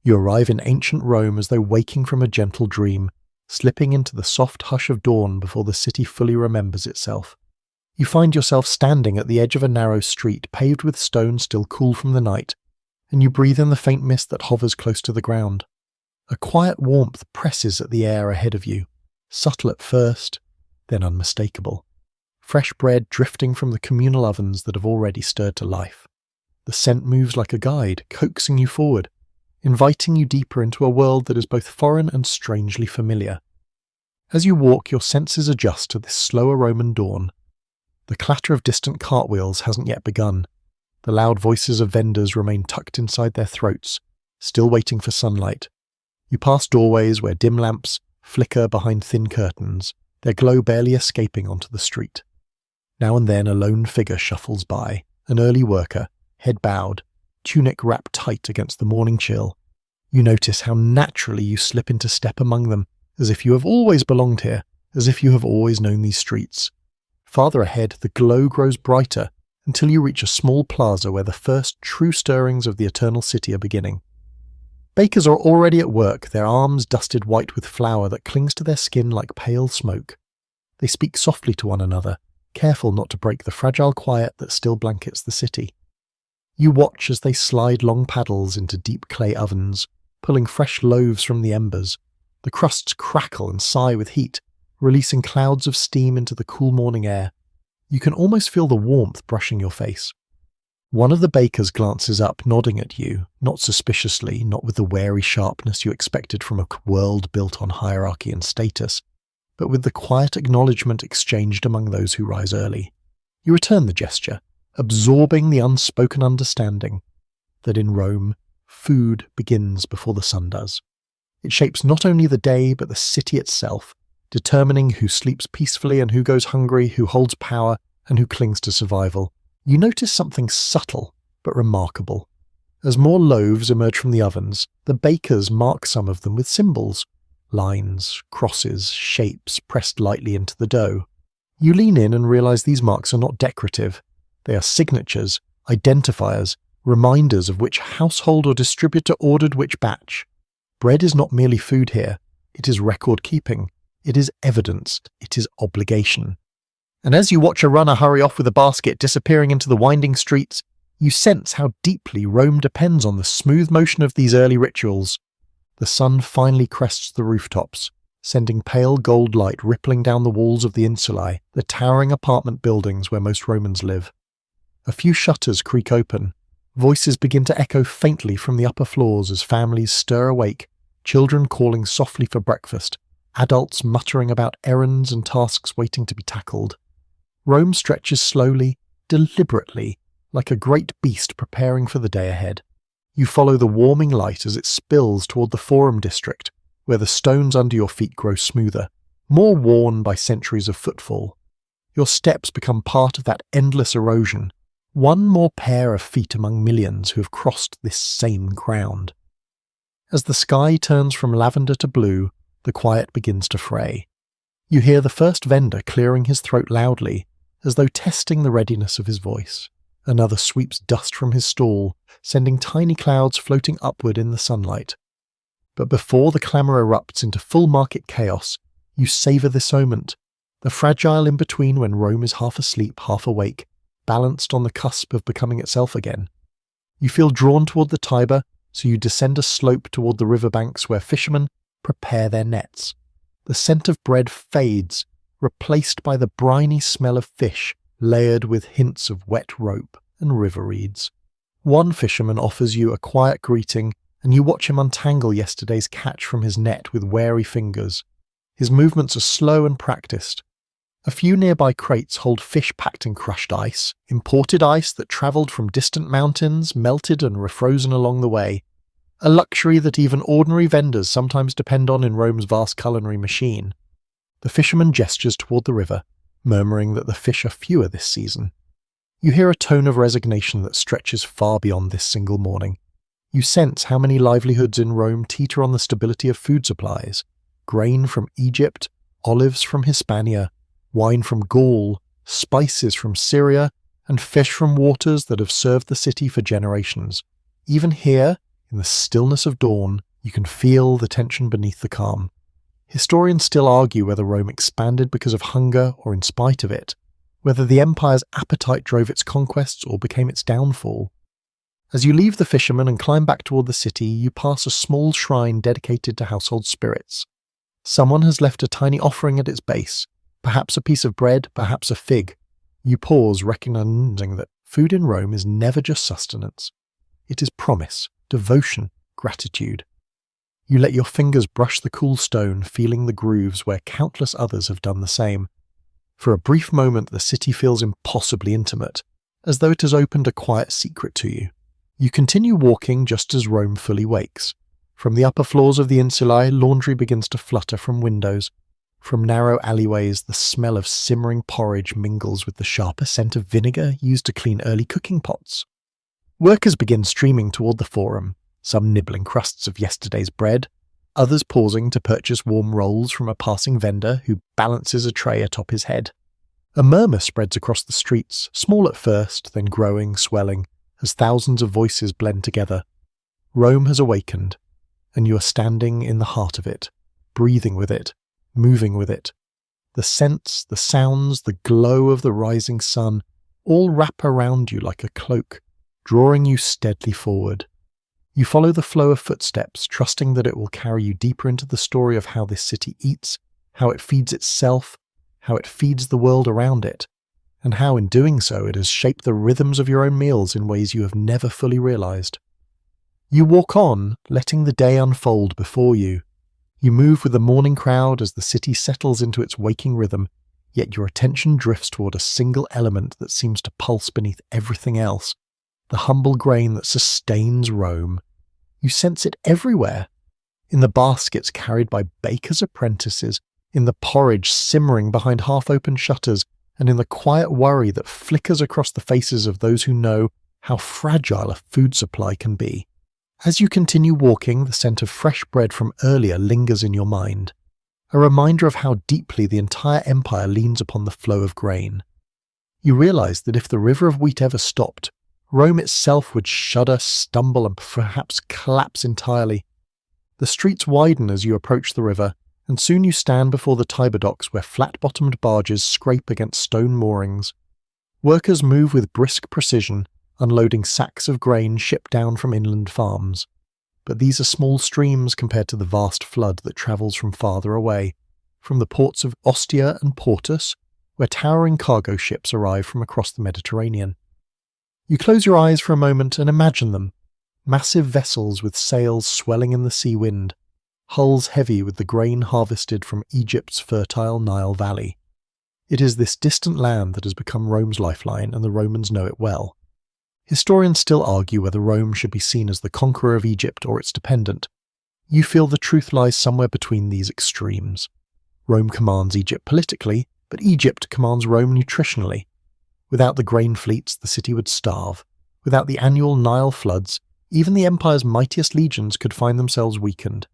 You arrive in ancient Rome as though waking from a gentle dream, slipping into the soft hush of dawn before the city fully remembers itself. You find yourself standing at the edge of a narrow street paved with stone still cool from the night, and you breathe in the faint mist that hovers close to the ground. A quiet warmth presses at the air ahead of you, subtle at first, then unmistakable. Fresh bread drifting from the communal ovens that have already stirred to life. The scent moves like a guide, coaxing you forward, inviting you deeper into a world that is both foreign and strangely familiar. As you walk, your senses adjust to this slower Roman dawn. The clatter of distant cartwheels hasn't yet begun. The loud voices of vendors remain tucked inside their throats, still waiting for sunlight. You pass doorways where dim lamps flicker behind thin curtains, their glow barely escaping onto the street. Now and then a lone figure shuffles by, an early worker, head bowed, tunic wrapped tight against the morning chill. You notice how naturally you slip into step among them, as if you have always belonged here, as if you have always known these streets. Farther ahead, the glow grows brighter until you reach a small plaza where the first true stirrings of the eternal city are beginning. Bakers are already at work, their arms dusted white with flour that clings to their skin like pale smoke. They speak softly to one another, careful not to break the fragile quiet that still blankets the city. You watch as they slide long paddles into deep clay ovens, pulling fresh loaves from the embers. The crusts crackle and sigh with heat, releasing clouds of steam into the cool morning air. You can almost feel the warmth brushing your face. One of the bakers glances up, nodding at you, not suspiciously, not with the wary sharpness you expected from a world built on hierarchy and status, but with the quiet acknowledgement exchanged among those who rise early. You return the gesture, absorbing the unspoken understanding that in Rome, food begins before the sun does. It shapes not only the day, but the city itself, determining who sleeps peacefully and who goes hungry, who holds power and who clings to survival. You notice something subtle but remarkable. As more loaves emerge from the ovens, the bakers mark some of them with symbols, lines, crosses, shapes pressed lightly into the dough. You lean in and realize these marks are not decorative. They are signatures, identifiers, reminders of which household or distributor ordered which batch. Bread is not merely food here, it is record-keeping, it is evidence, it is obligation. And as you watch a runner hurry off with a basket disappearing into the winding streets, you sense how deeply Rome depends on the smooth motion of these early rituals. The sun finally crests the rooftops, sending pale gold light rippling down the walls of the insulae, the towering apartment buildings where most Romans live. A few shutters creak open. Voices begin to echo faintly from the upper floors as families stir awake, children calling softly for breakfast, adults muttering about errands and tasks waiting to be tackled. Rome stretches slowly, deliberately, like a great beast preparing for the day ahead. You follow the warming light as it spills toward the Forum district, where the stones under your feet grow smoother, more worn by centuries of footfall. Your steps become part of that endless erosion, one more pair of feet among millions who have crossed this same ground. As the sky turns from lavender to blue, the quiet begins to fray. You hear the first vendor clearing his throat loudly, as though testing the readiness of his voice. Another sweeps dust from his stall, sending tiny clouds floating upward in the sunlight. But before the clamour erupts into full market chaos, you savour this moment, the fragile in-between when Rome is half asleep, half awake, balanced on the cusp of becoming itself again. You feel drawn toward the Tiber, so you descend a slope toward the riverbanks where fishermen prepare their nets. The scent of bread fades, replaced by the briny smell of fish, layered with hints of wet rope and river reeds. One fisherman offers you a quiet greeting, and you watch him untangle yesterday's catch from his net with wary fingers. His movements are slow and practiced. A few nearby crates hold fish packed in crushed ice, imported ice that travelled from distant mountains, melted and refrozen along the way. A luxury that even ordinary vendors sometimes depend on in Rome's vast culinary machine. The fisherman gestures toward the river, murmuring that the fish are fewer this season. You hear a tone of resignation that stretches far beyond this single morning. You sense how many livelihoods in Rome teeter on the stability of food supplies. Grain from Egypt, olives from Hispania, wine from Gaul, spices from Syria, and fish from waters that have served the city for generations. Even here, In the stillness of dawn, you can feel the tension beneath the calm. Historians still argue whether Rome expanded because of hunger or in spite of it, whether the empire's appetite drove its conquests or became its downfall. As you leave the fisherman and climb back toward the city, you pass a small shrine dedicated to household spirits. Someone has left a tiny offering at its base, perhaps a piece of bread, perhaps a fig. You pause, recognizing that food in Rome is never just sustenance. It is promise, devotion, gratitude. You let your fingers brush the cool stone, feeling the grooves where countless others have done the same. For a brief moment, the city feels impossibly intimate, as though it has opened a quiet secret to you. You continue walking just as Rome fully wakes. From the upper floors of the insulae, laundry begins to flutter from windows. From narrow alleyways, the smell of simmering porridge mingles with the sharper scent of vinegar used to clean early cooking pots. Workers begin streaming toward the forum, some nibbling crusts of yesterday's bread, others pausing to purchase warm rolls from a passing vendor who balances a tray atop his head. A murmur spreads across the streets, small at first, then growing, swelling, as thousands of voices blend together. Rome has awakened, and you are standing in the heart of it, breathing with it, moving with it. The scents, the sounds, the glow of the rising sun all wrap around you like a cloak, drawing you steadily forward. You follow the flow of footsteps, trusting that it will carry you deeper into the story of how this city eats, how it feeds itself, how it feeds the world around it, and how in doing so it has shaped the rhythms of your own meals in ways you have never fully realized. You walk on, letting the day unfold before you. You move with the morning crowd as the city settles into its waking rhythm, yet your attention drifts toward a single element that seems to pulse beneath everything else, the humble grain that sustains Rome. You sense it everywhere. In the baskets carried by bakers' apprentices, in the porridge simmering behind half-open shutters, and in the quiet worry that flickers across the faces of those who know how fragile a food supply can be. As you continue walking, the scent of fresh bread from earlier lingers in your mind, a reminder of how deeply the entire empire leans upon the flow of grain. You realize that if the river of wheat ever stopped, Rome itself would shudder, stumble, and perhaps collapse entirely. The streets widen as you approach the river, and soon you stand before the Tiber docks where flat-bottomed barges scrape against stone moorings. Workers move with brisk precision, unloading sacks of grain shipped down from inland farms. But these are small streams compared to the vast flood that travels from farther away, from the ports of Ostia and Portus, where towering cargo ships arrive from across the Mediterranean. You close your eyes for a moment and imagine them, massive vessels with sails swelling in the sea wind, hulls heavy with the grain harvested from Egypt's fertile Nile Valley. It is this distant land that has become Rome's lifeline, and the Romans know it well. Historians still argue whether Rome should be seen as the conqueror of Egypt or its dependent. You feel the truth lies somewhere between these extremes. Rome commands Egypt politically, but Egypt commands Rome nutritionally. Without the grain fleets, the city would starve. Without the annual Nile floods, even the empire's mightiest legions could find themselves weakened.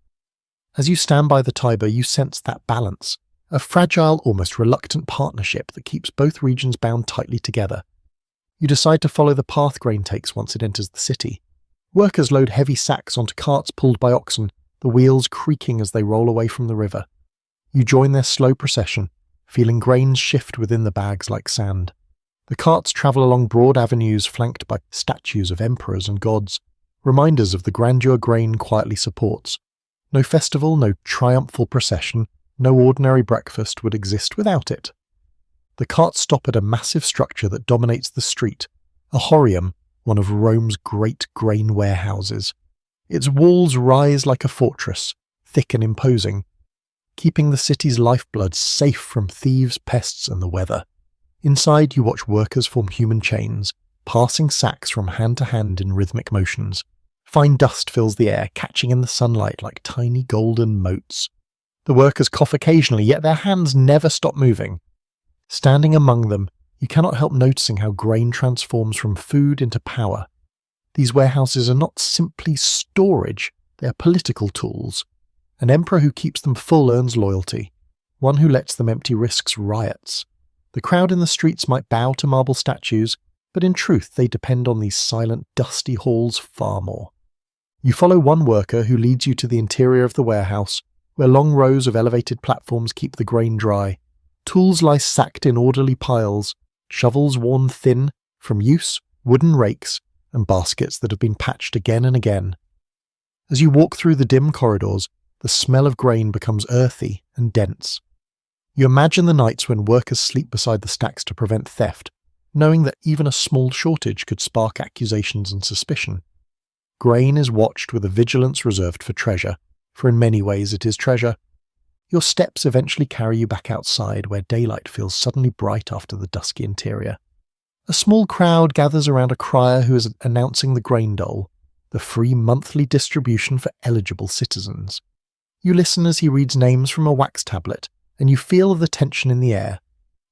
As you stand by the Tiber, you sense that balance, a fragile, almost reluctant partnership that keeps both regions bound tightly together. You decide to follow the path grain takes once it enters the city. Workers load heavy sacks onto carts pulled by oxen, the wheels creaking as they roll away from the river. You join their slow procession, feeling grains shift within the bags like sand. The carts travel along broad avenues flanked by statues of emperors and gods, reminders of the grandeur grain quietly supports. No festival, no triumphal procession, no ordinary breakfast would exist without it. The carts stop at a massive structure that dominates the street, a horium, one of Rome's great grain warehouses. Its walls rise like a fortress, thick and imposing, keeping the city's lifeblood safe from thieves, pests, and the weather. Inside, you watch workers form human chains, passing sacks from hand to hand in rhythmic motions. Fine dust fills the air, catching in the sunlight like tiny golden motes. The workers cough occasionally, yet their hands never stop moving. Standing among them, you cannot help noticing how grain transforms from food into power. These warehouses are not simply storage, they are political tools. An emperor who keeps them full earns loyalty. One who lets them empty risks riots. The crowd in the streets might bow to marble statues, but in truth they depend on these silent, dusty halls far more. You follow one worker who leads you to the interior of the warehouse, where long rows of elevated platforms keep the grain dry. Tools lie stacked in orderly piles, shovels worn thin from use, wooden rakes, and baskets that have been patched again and again. As you walk through the dim corridors, the smell of grain becomes earthy and dense. You imagine the nights when workers sleep beside the stacks to prevent theft, knowing that even a small shortage could spark accusations and suspicion. Grain is watched with a vigilance reserved for treasure, for in many ways it is treasure. Your steps eventually carry you back outside, where daylight feels suddenly bright after the dusky interior. A small crowd gathers around a crier who is announcing the grain dole, the free monthly distribution for eligible citizens. You listen as he reads names from a wax tablet, and you feel the tension in the air.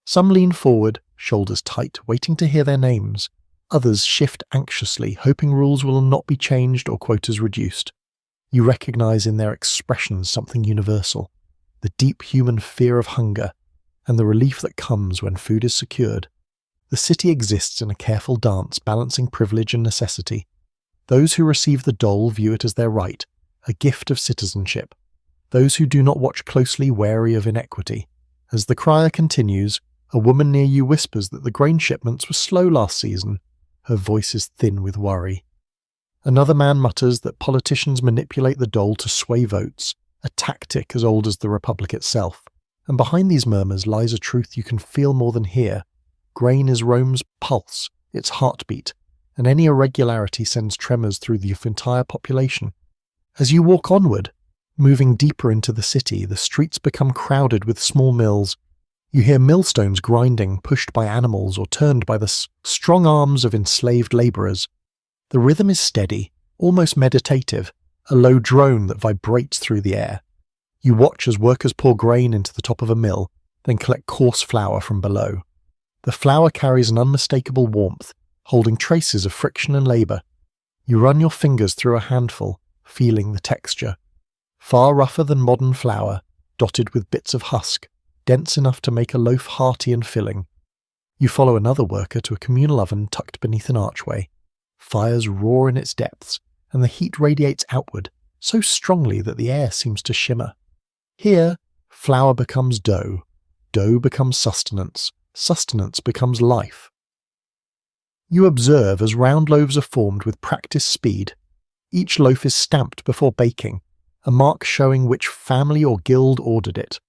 Some lean forward, shoulders tight, waiting to hear their names. Others shift anxiously, hoping rules will not be changed or quotas reduced. You recognize in their expressions something universal, the deep human fear of hunger, and the relief that comes when food is secured. The city exists in a careful dance balancing privilege and necessity. Those who receive the dole view it as their right, a gift of citizenship. Those who do not watch closely, wary of inequity. As the crier continues, a woman near you whispers that the grain shipments were slow last season. Her voice is thin with worry. Another man mutters that politicians manipulate the dole to sway votes, a tactic as old as the Republic itself. And behind these murmurs lies a truth you can feel more than hear. Grain is Rome's pulse, its heartbeat, and any irregularity sends tremors through the entire population. As you walk onward, moving deeper into the city, the streets become crowded with small mills. You hear millstones grinding, pushed by animals or turned by the strong arms of enslaved labourers. The rhythm is steady, almost meditative, a low drone that vibrates through the air. You watch as workers pour grain into the top of a mill, then collect coarse flour from below. The flour carries an unmistakable warmth, holding traces of friction and labour. You run your fingers through a handful, feeling the texture. Far rougher than modern flour, dotted with bits of husk, dense enough to make a loaf hearty and filling. You follow another worker to a communal oven tucked beneath an archway. Fires roar in its depths, and the heat radiates outward, so strongly that the air seems to shimmer. Here, flour becomes dough. Dough becomes sustenance. Sustenance becomes life. You observe as round loaves are formed with practiced speed. Each loaf is stamped before baking, a mark showing which family or guild ordered it.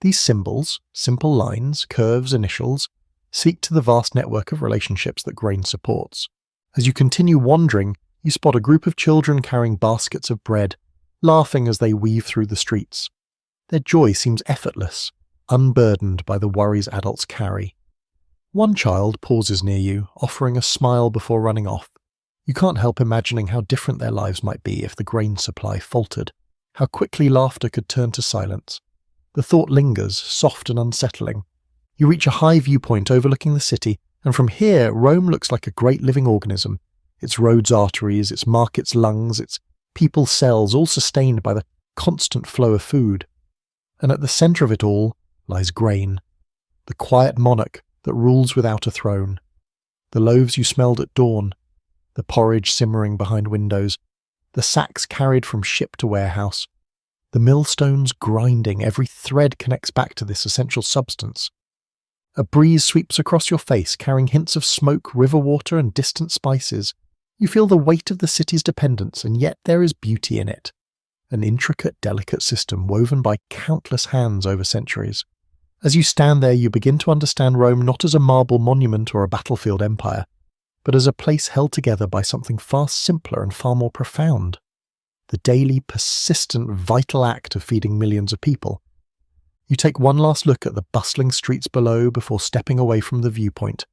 These symbols, simple lines, curves, initials, speak to the vast network of relationships that grain supports. As you continue wandering, you spot a group of children carrying baskets of bread, laughing as they weave through the streets. Their joy seems effortless, unburdened by the worries adults carry. One child pauses near you, offering a smile before running off. You can't help imagining how different their lives might be if the grain supply faltered, how quickly laughter could turn to silence. The thought lingers, soft and unsettling. You reach a high viewpoint overlooking the city, and from here Rome looks like a great living organism, its roads arteries, its markets lungs, its people cells, all sustained by the constant flow of food. And at the centre of it all lies grain, the quiet monarch that rules without a throne. The loaves you smelled at dawn, the porridge simmering behind windows, the sacks carried from ship to warehouse, the millstones grinding, every thread connects back to this essential substance. A breeze sweeps across your face, carrying hints of smoke, river water, and distant spices. You feel the weight of the city's dependence, and yet there is beauty in it. An intricate, delicate system woven by countless hands over centuries. As you stand there, you begin to understand Rome not as a marble monument or a battlefield empire, but as a place held together by something far simpler and far more profound. The daily, persistent, vital act of feeding millions of people. You take one last look at the bustling streets below before stepping away from the viewpoint,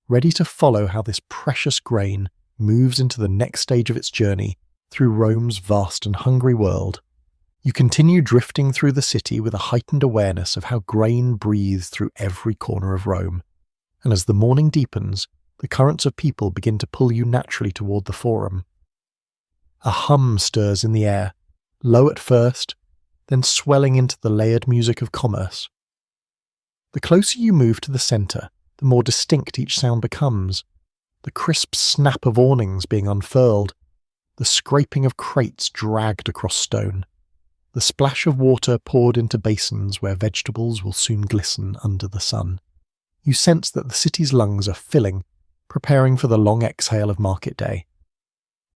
ready to follow how this precious grain moves into the next stage of its journey through Rome's vast and hungry world. You continue drifting through the city with a heightened awareness of how grain breathes through every corner of Rome, and as the morning deepens, the currents of people begin to pull you naturally toward the forum. A hum stirs in the air, low at first, then swelling into the layered music of commerce. The closer you move to the centre, the more distinct each sound becomes, the crisp snap of awnings being unfurled, the scraping of crates dragged across stone, the splash of water poured into basins where vegetables will soon glisten under the sun. You sense that the city's lungs are filling, preparing for the long exhale of market day.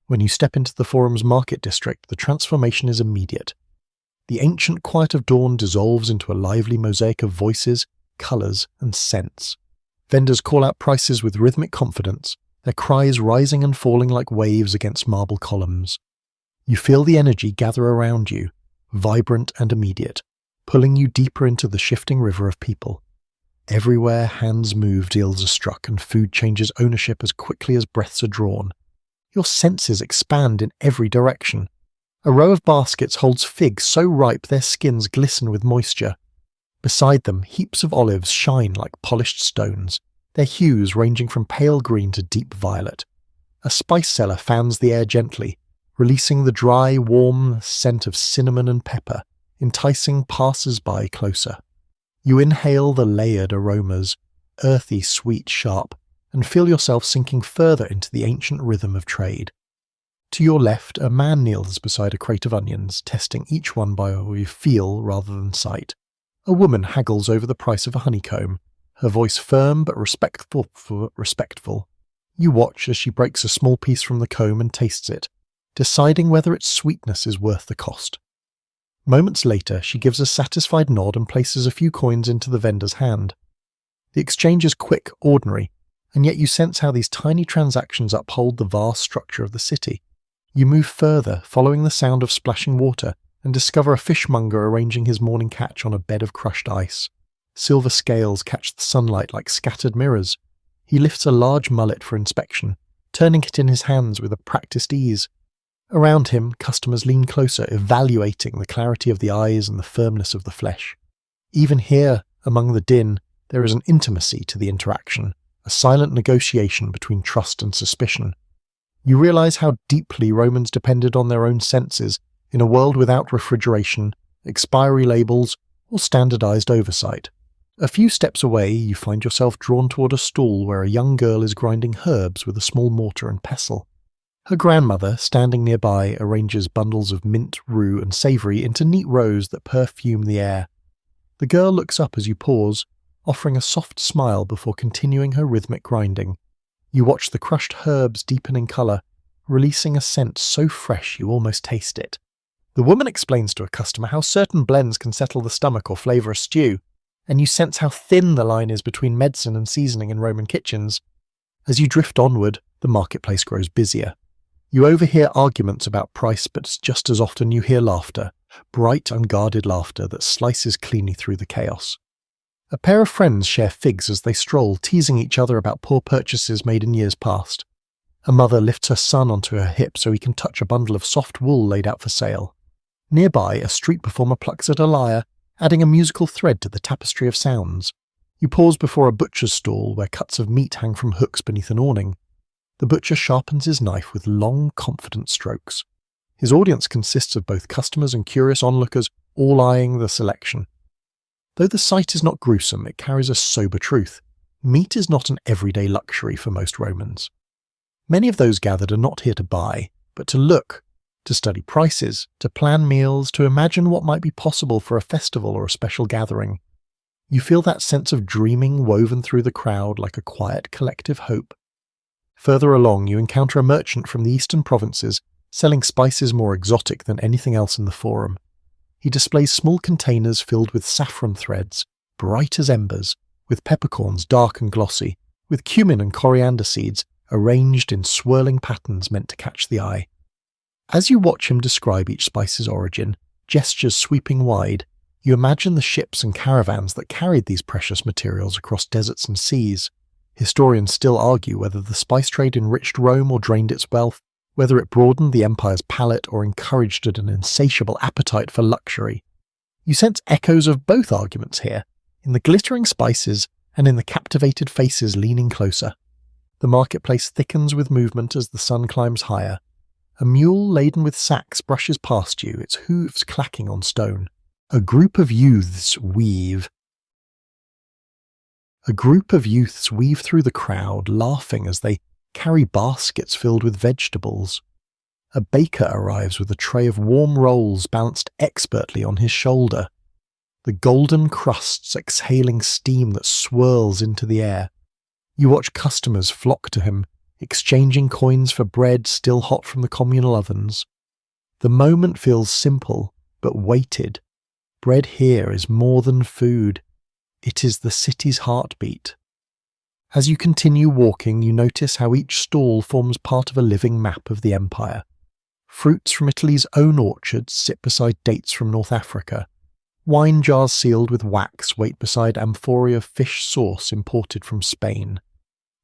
When you step into the forum's market district, the transformation is immediate. The ancient quiet of dawn dissolves into a lively mosaic of voices, colours, and scents. Vendors call out prices with rhythmic confidence, their cries rising and falling like waves against marble columns. You feel the energy gather around you, vibrant and immediate, pulling you deeper into the shifting river of people. Everywhere hands move, deals are struck, and food changes ownership as quickly as breaths are drawn. Your senses expand in every direction. A row of baskets holds figs so ripe their skins glisten with moisture. Beside them, heaps of olives shine like polished stones, their hues ranging from pale green to deep violet. A spice seller fans the air gently, releasing the dry, warm scent of cinnamon and pepper, enticing passers-by closer. You inhale the layered aromas, earthy, sweet, sharp, and feel yourself sinking further into the ancient rhythm of trade. To your left, a man kneels beside a crate of onions, testing each one by feel rather than sight. A woman haggles over the price of a honeycomb, her voice firm but respectful. You watch as she breaks a small piece from the comb and tastes it, deciding whether its sweetness is worth the cost. Moments later, she gives a satisfied nod and places a few coins into the vendor's hand. The exchange is quick, ordinary, and yet you sense how these tiny transactions uphold the vast structure of the city. You move further, following the sound of splashing water, and discover a fishmonger arranging his morning catch on a bed of crushed ice. Silver scales catch the sunlight like scattered mirrors. He lifts a large mullet for inspection, turning it in his hands with a practiced ease. Around him, customers lean closer, evaluating the clarity of the eyes and the firmness of the flesh. Even here, among the din, there is an intimacy to the interaction, a silent negotiation between trust and suspicion. You realize how deeply Romans depended on their own senses in a world without refrigeration, expiry labels, or standardized oversight. A few steps away, you find yourself drawn toward a stall where a young girl is grinding herbs with a small mortar and pestle. Her grandmother, standing nearby, arranges bundles of mint, rue, and savory into neat rows that perfume the air. The girl looks up as you pause, offering a soft smile before continuing her rhythmic grinding. You watch the crushed herbs deepen in colour, releasing a scent so fresh you almost taste it. The woman explains to a customer how certain blends can settle the stomach or flavour a stew, and you sense how thin the line is between medicine and seasoning in Roman kitchens. As you drift onward, the marketplace grows busier. You overhear arguments about price, but just as often you hear laughter, bright, unguarded laughter that slices cleanly through the chaos. A pair of friends share figs as they stroll, teasing each other about poor purchases made in years past. A mother lifts her son onto her hip so he can touch a bundle of soft wool laid out for sale. Nearby, a street performer plucks at a lyre, adding a musical thread to the tapestry of sounds. You pause before a butcher's stall where cuts of meat hang from hooks beneath an awning. The butcher sharpens his knife with long, confident strokes. His audience consists of both customers and curious onlookers, all eyeing the selection. Though the sight is not gruesome, it carries a sober truth. Meat is not an everyday luxury for most Romans. Many of those gathered are not here to buy, but to look, to study prices, to plan meals, to imagine what might be possible for a festival or a special gathering. You feel that sense of dreaming woven through the crowd like a quiet collective hope. Further along, you encounter a merchant from the eastern provinces, selling spices more exotic than anything else in the forum. He displays small containers filled with saffron threads, bright as embers, with peppercorns dark and glossy, with cumin and coriander seeds arranged in swirling patterns meant to catch the eye. As you watch him describe each spice's origin, gestures sweeping wide, you imagine the ships and caravans that carried these precious materials across deserts and seas. Historians still argue whether the spice trade enriched Rome or drained its wealth, whether it broadened the empire's palate or encouraged an insatiable appetite for luxury. You sense echoes of both arguments here, in the glittering spices and in the captivated faces leaning closer. The marketplace thickens with movement as the sun climbs higher. A mule laden with sacks brushes past you, its hooves clacking on stone. A group of youths weave through the crowd, laughing as they carry baskets filled with vegetables. A baker arrives with a tray of warm rolls balanced expertly on his shoulder. The golden crusts exhaling steam that swirls into the air. You watch customers flock to him, exchanging coins for bread still hot from the communal ovens. The moment feels simple, but weighted. Bread here is more than food. It is the city's heartbeat. As you continue walking, you notice how each stall forms part of a living map of the empire. Fruits from Italy's own orchards sit beside dates from North Africa. Wine jars sealed with wax wait beside amphorae of fish sauce imported from Spain.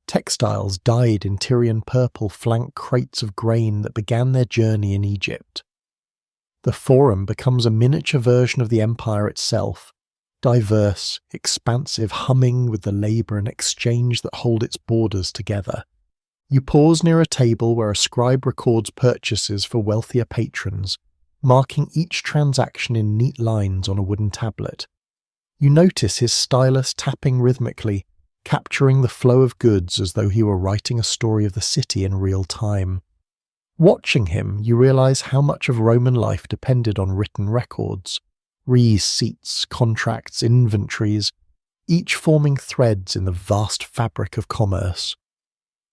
Textiles dyed in Tyrian purple flank crates of grain that began their journey in Egypt. The Forum becomes a miniature version of the empire itself, diverse, expansive, humming with the labour and exchange that hold its borders together. You pause near a table where a scribe records purchases for wealthier patrons, marking each transaction in neat lines on a wooden tablet. You notice his stylus tapping rhythmically, capturing the flow of goods as though he were writing a story of the city in real time. Watching him, you realise how much of Roman life depended on written records. Receipts, contracts, inventories, each forming threads in the vast fabric of commerce.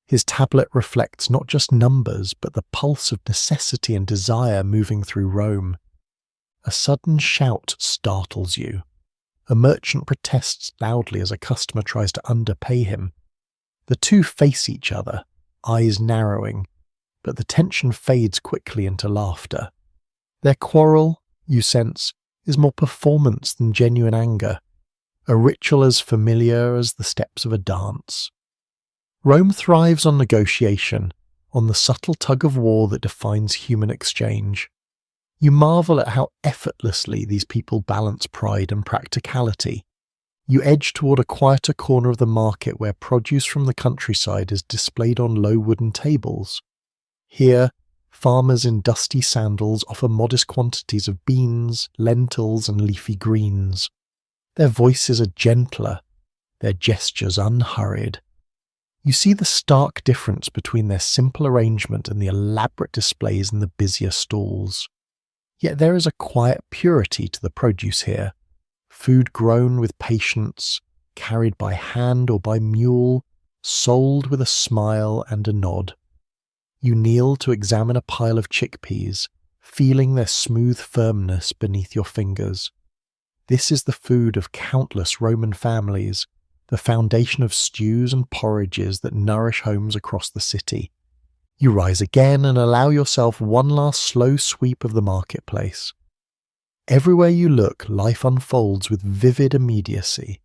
His tablet reflects not just numbers, but the pulse of necessity and desire moving through Rome. A sudden shout startles you. A merchant protests loudly as a customer tries to underpay him. The two face each other, eyes narrowing, but the tension fades quickly into laughter. Their quarrel, you sense, is more performance than genuine anger, a ritual as familiar as the steps of a dance. Rome thrives on negotiation, on the subtle tug-of-war that defines human exchange. You marvel at how effortlessly these people balance pride and practicality. You edge toward a quieter corner of the market where produce from the countryside is displayed on low wooden tables. Here, farmers in dusty sandals offer modest quantities of beans, lentils, and leafy greens. Their voices are gentler, their gestures unhurried. You see the stark difference between their simple arrangement and the elaborate displays in the busier stalls. Yet there is a quiet purity to the produce here, food grown with patience, carried by hand or by mule, sold with a smile and a nod. You kneel to examine a pile of chickpeas, feeling their smooth firmness beneath your fingers. This is the food of countless Roman families, the foundation of stews and porridges that nourish homes across the city. You rise again and allow yourself one last slow sweep of the marketplace. Everywhere you look, life unfolds with vivid immediacy.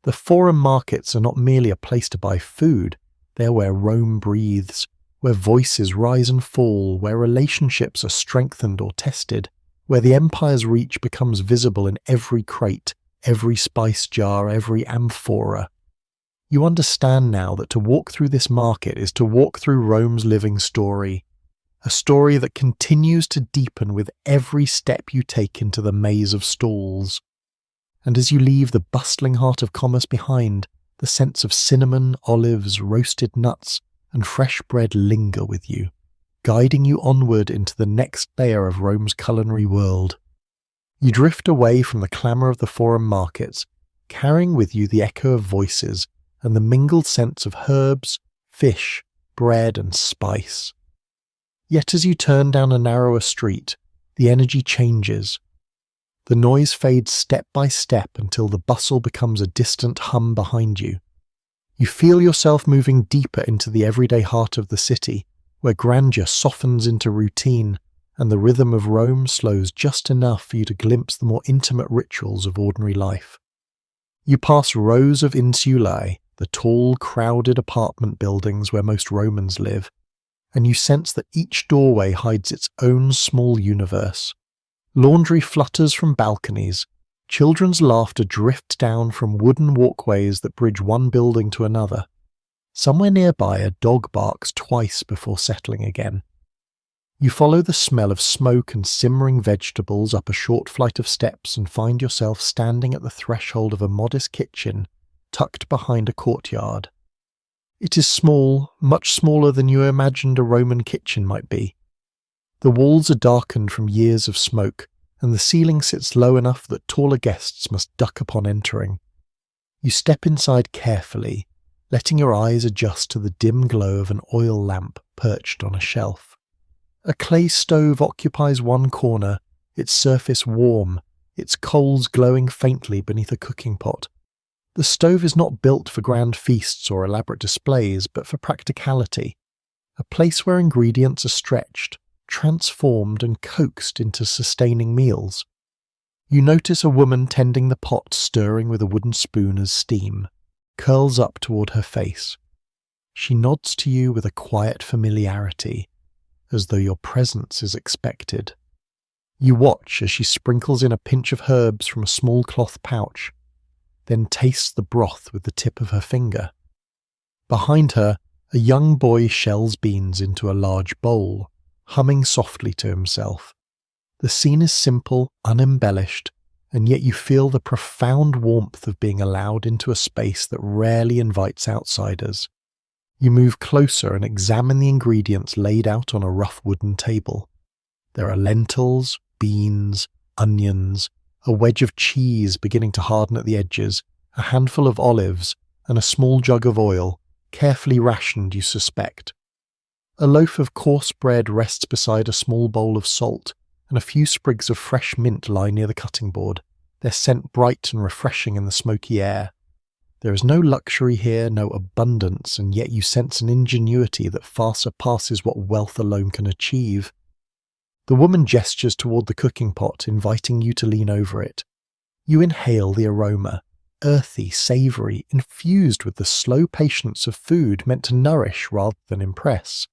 The Forum markets are not merely a place to buy food, they are where Rome breathes, where voices rise and fall, where relationships are strengthened or tested, where the empire's reach becomes visible in every crate, every spice jar, every amphora. You understand now that to walk through this market is to walk through Rome's living story, a story that continues to deepen with every step you take into the maze of stalls. And as you leave the bustling heart of commerce behind, the scents of cinnamon, olives, roasted nuts, and fresh bread linger with you, guiding you onward into the next layer of Rome's culinary world. You drift away from the clamour of the Forum markets, carrying with you the echo of voices and the mingled scents of herbs, fish, bread, and spice. Yet as you turn down a narrower street, the energy changes. The noise fades step by step until the bustle becomes a distant hum behind you. You feel yourself moving deeper into the everyday heart of the city, where grandeur softens into routine, and the rhythm of Rome slows just enough for you to glimpse the more intimate rituals of ordinary life. You pass rows of insulae, the tall, crowded apartment buildings where most Romans live, and you sense that each doorway hides its own small universe. Laundry flutters from balconies, children's laughter drifts down from wooden walkways that bridge one building to another. Somewhere nearby, a dog barks twice before settling again. You follow the smell of smoke and simmering vegetables up a short flight of steps and find yourself standing at the threshold of a modest kitchen tucked behind a courtyard. It is small, much smaller than you imagined a Roman kitchen might be. The walls are darkened from years of smoke, and the ceiling sits low enough that taller guests must duck upon entering. You step inside carefully, letting your eyes adjust to the dim glow of an oil lamp perched on a shelf. A clay stove occupies one corner, its surface warm, its coals glowing faintly beneath a cooking pot. The stove is not built for grand feasts or elaborate displays, but for practicality, a place where ingredients are stretched, transformed and coaxed into sustaining meals. You notice a woman tending the pot stirring with a wooden spoon as steam curls up toward her face. She nods to you with a quiet familiarity, as though your presence is expected. You watch as she sprinkles in a pinch of herbs from a small cloth pouch, then tastes the broth with the tip of her finger. Behind her, a young boy shells beans into a large bowl, humming softly to himself. The scene is simple, unembellished, and yet you feel the profound warmth of being allowed into a space that rarely invites outsiders. You move closer and examine the ingredients laid out on a rough wooden table. There are lentils, beans, onions, a wedge of cheese beginning to harden at the edges, a handful of olives, and a small jug of oil, carefully rationed, you suspect. A loaf of coarse bread rests beside a small bowl of salt, and a few sprigs of fresh mint lie near the cutting board, their scent bright and refreshing in the smoky air. There is no luxury here, no abundance, and yet you sense an ingenuity that far surpasses what wealth alone can achieve. The woman gestures toward the cooking pot, inviting you to lean over it. You inhale the aroma, earthy, savoury, infused with the slow patience of food meant to nourish rather than impress.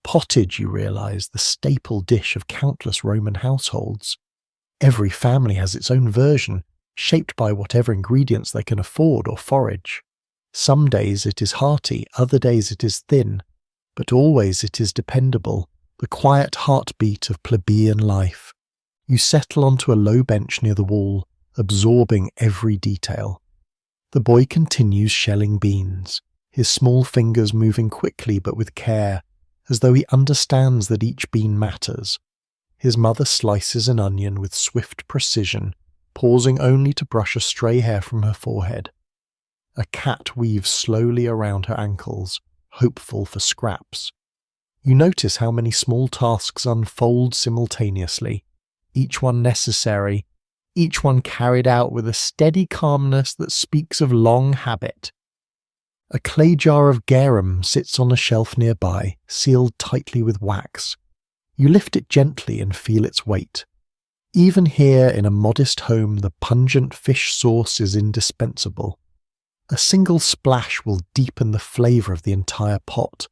Pottage, you realise, the staple dish of countless Roman households. Every family has its own version, shaped by whatever ingredients they can afford or forage. Some days it is hearty, other days it is thin, but always it is dependable, the quiet heartbeat of plebeian life. You settle onto a low bench near the wall, absorbing every detail. The boy continues shelling beans, his small fingers moving quickly but with care, as though he understands that each bean matters. His mother slices an onion with swift precision, pausing only to brush a stray hair from her forehead. A cat weaves slowly around her ankles, hopeful for scraps. You notice how many small tasks unfold simultaneously, each one necessary, each one carried out with a steady calmness that speaks of long habit. A clay jar of garum sits on a shelf nearby, sealed tightly with wax. You lift it gently and feel its weight. Even here in a modest home, the pungent fish sauce is indispensable. A single splash will deepen the flavour of the entire pot.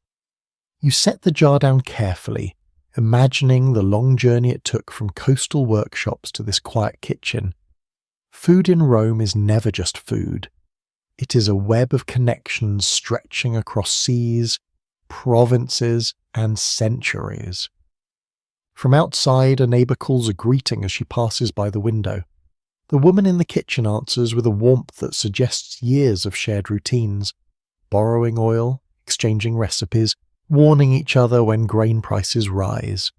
You set the jar down carefully, imagining the long journey it took from coastal workshops to this quiet kitchen. Food in Rome is never just food. It is a web of connections stretching across seas, provinces, and centuries. From outside, a neighbour calls a greeting as she passes by the window. The woman in the kitchen answers with a warmth that suggests years of shared routines, borrowing oil, exchanging recipes, warning each other when grain prices rise.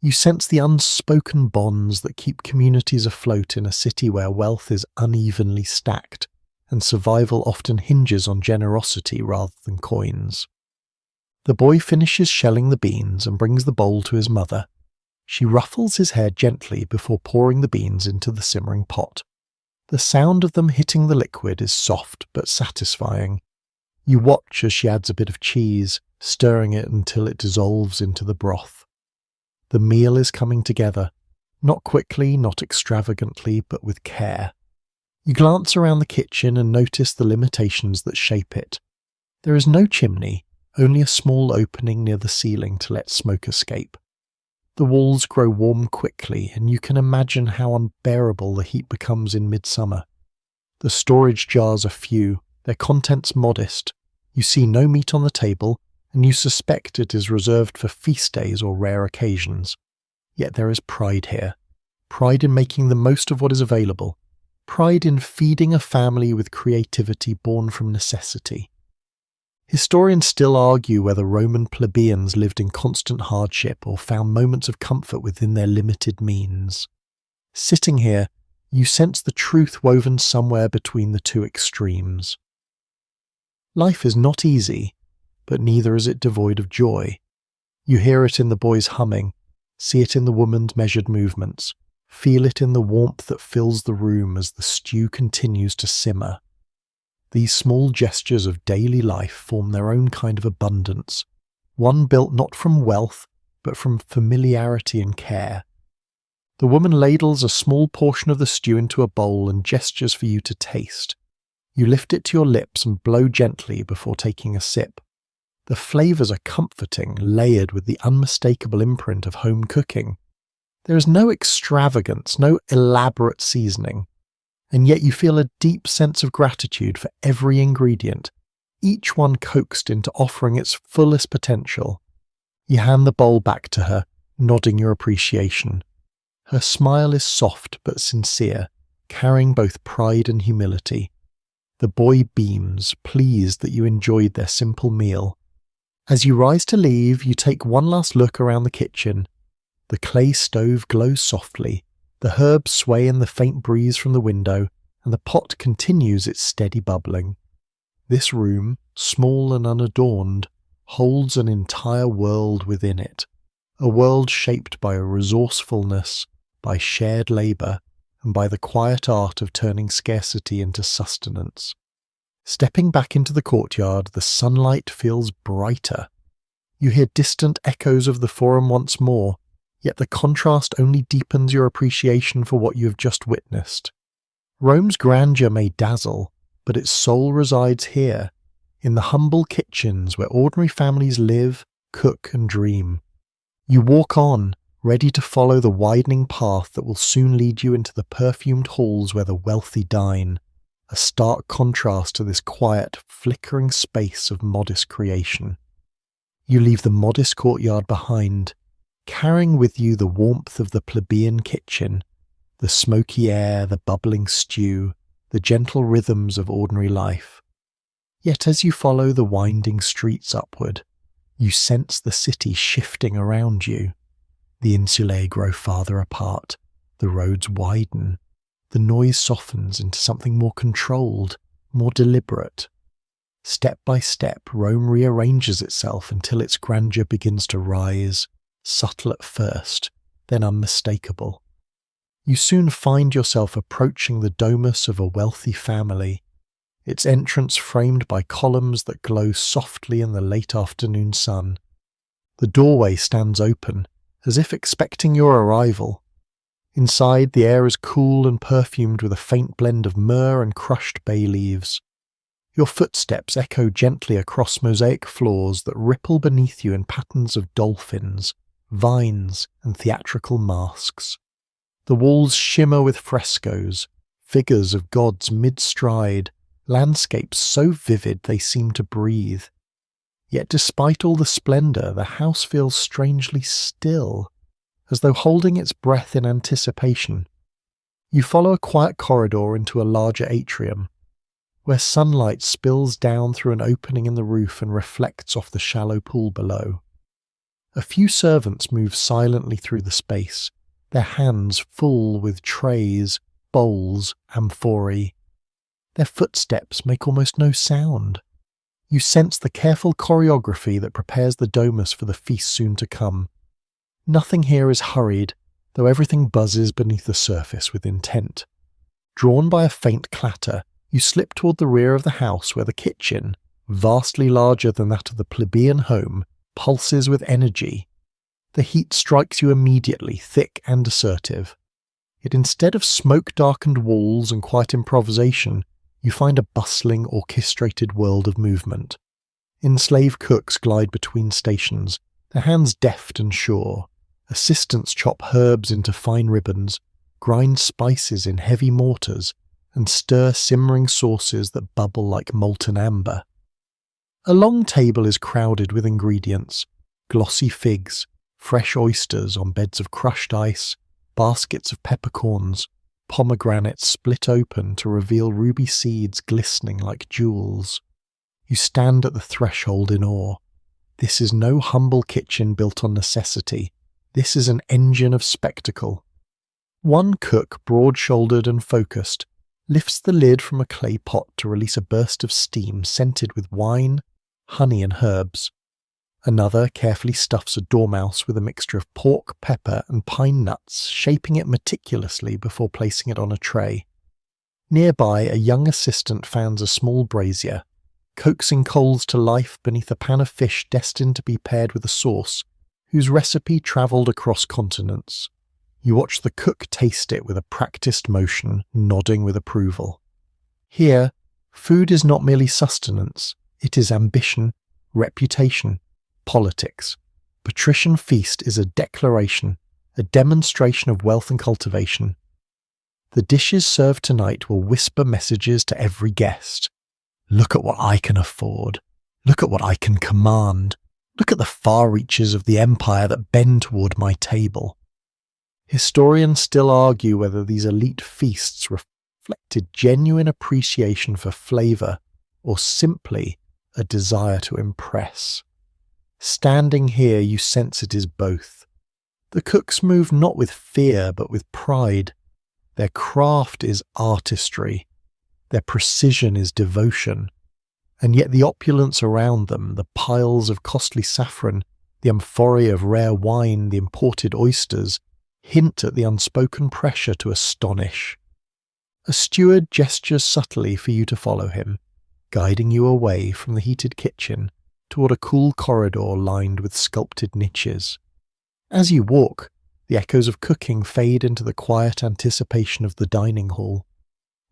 You sense the unspoken bonds that keep communities afloat in a city where wealth is unevenly stacked, and survival often hinges on generosity rather than coins. The boy finishes shelling the beans and brings the bowl to his mother. She ruffles his hair gently before pouring the beans into the simmering pot. The sound of them hitting the liquid is soft but satisfying. You watch as she adds a bit of cheese, stirring it until it dissolves into the broth. The meal is coming together, not quickly, not extravagantly, but with care. You glance around the kitchen and notice the limitations that shape it. There is no chimney, only a small opening near the ceiling to let smoke escape. The walls grow warm quickly, and you can imagine how unbearable the heat becomes in midsummer. The storage jars are few, their contents modest. You see no meat on the table, and you suspect it is reserved for feast days or rare occasions. Yet there is pride here. Pride in making the most of what is available. Pride in feeding a family with creativity born from necessity. Historians still argue whether Roman plebeians lived in constant hardship or found moments of comfort within their limited means. Sitting here, you sense the truth woven somewhere between the two extremes. Life is not easy, but neither is it devoid of joy. You hear it in the boy's humming, see it in the woman's measured movements, feel it in the warmth that fills the room as the stew continues to simmer. These small gestures of daily life form their own kind of abundance, one built not from wealth, but from familiarity and care. The woman ladles a small portion of the stew into a bowl and gestures for you to taste. You lift it to your lips and blow gently before taking a sip. The flavours are comforting, layered with the unmistakable imprint of home cooking. There is no extravagance, no elaborate seasoning, and yet you feel a deep sense of gratitude for every ingredient, each one coaxed into offering its fullest potential. You hand the bowl back to her, nodding your appreciation. Her smile is soft but sincere, carrying both pride and humility. The boy beams, pleased that you enjoyed their simple meal. As you rise to leave, you take one last look around the kitchen. The clay stove glows softly, the herbs sway in the faint breeze from the window, and the pot continues its steady bubbling. This room, small and unadorned, holds an entire world within it, a world shaped by a resourcefulness, by shared labour, and by the quiet art of turning scarcity into sustenance. Stepping back into the courtyard, the sunlight feels brighter. You hear distant echoes of the Forum once more, yet the contrast only deepens your appreciation for what you have just witnessed. Rome's grandeur may dazzle, but its soul resides here, in the humble kitchens where ordinary families live, cook and dream. You walk on, ready to follow the widening path that will soon lead you into the perfumed halls where the wealthy dine, a stark contrast to this quiet, flickering space of modest creation. You leave the modest courtyard behind, carrying with you the warmth of the plebeian kitchen, the smoky air, the bubbling stew, the gentle rhythms of ordinary life. Yet as you follow the winding streets upward, you sense the city shifting around you. The insulae grow farther apart, the roads widen, the noise softens into something more controlled, more deliberate. Step by step, Rome rearranges itself until its grandeur begins to rise, subtle at first, then unmistakable. You soon find yourself approaching the domus of a wealthy family, its entrance framed by columns that glow softly in the late afternoon sun. The doorway stands open, as if expecting your arrival. Inside, the air is cool and perfumed with a faint blend of myrrh and crushed bay leaves. Your footsteps echo gently across mosaic floors that ripple beneath you in patterns of dolphins, vines, and theatrical masks. The walls shimmer with frescoes, figures of gods mid-stride, landscapes so vivid they seem to breathe. Yet despite all the splendour, the house feels strangely still, as though holding its breath in anticipation. You follow a quiet corridor into a larger atrium, where sunlight spills down through an opening in the roof and reflects off the shallow pool below. A few servants move silently through the space, their hands full with trays, bowls, amphorae. Their footsteps make almost no sound. You sense the careful choreography that prepares the domus for the feast soon to come. Nothing here is hurried, though everything buzzes beneath the surface with intent. Drawn by a faint clatter, you slip toward the rear of the house where the kitchen, vastly larger than that of the plebeian home, pulses with energy. The heat strikes you immediately, thick and assertive. Yet instead of smoke-darkened walls and quiet improvisation, you find a bustling, orchestrated world of movement. Enslaved cooks glide between stations, their hands deft and sure. Assistants chop herbs into fine ribbons, grind spices in heavy mortars, and stir simmering sauces that bubble like molten amber. A long table is crowded with ingredients: glossy figs, fresh oysters on beds of crushed ice, baskets of peppercorns, pomegranates split open to reveal ruby seeds glistening like jewels. You stand at the threshold in awe. This is no humble kitchen built on necessity. This is an engine of spectacle. One cook, broad-shouldered and focused, lifts the lid from a clay pot to release a burst of steam scented with wine, honey and herbs. Another carefully stuffs a dormouse with a mixture of pork, pepper and pine nuts, shaping it meticulously before placing it on a tray. Nearby, a young assistant fans a small brazier, coaxing coals to life beneath a pan of fish destined to be paired with a sauce whose recipe travelled across continents. You watch the cook taste it with a practiced motion, nodding with approval. Here, food is not merely sustenance, it is ambition, reputation, politics. Patrician Feast is a declaration, a demonstration of wealth and cultivation. The dishes served tonight will whisper messages to every guest. Look at what I can afford. Look at what I can command. Look at the far reaches of the empire that bend toward my table. Historians still argue whether these elite feasts reflected genuine appreciation for flavour or simply a desire to impress. Standing here, you sense it is both. The cooks move not with fear but with pride. Their craft is artistry. Their precision is devotion. And yet the opulence around them, the piles of costly saffron, the amphorae of rare wine, the imported oysters, hint at the unspoken pressure to astonish. A steward gestures subtly for you to follow him, guiding you away from the heated kitchen toward a cool corridor lined with sculpted niches. As you walk, the echoes of cooking fade into the quiet anticipation of the dining hall.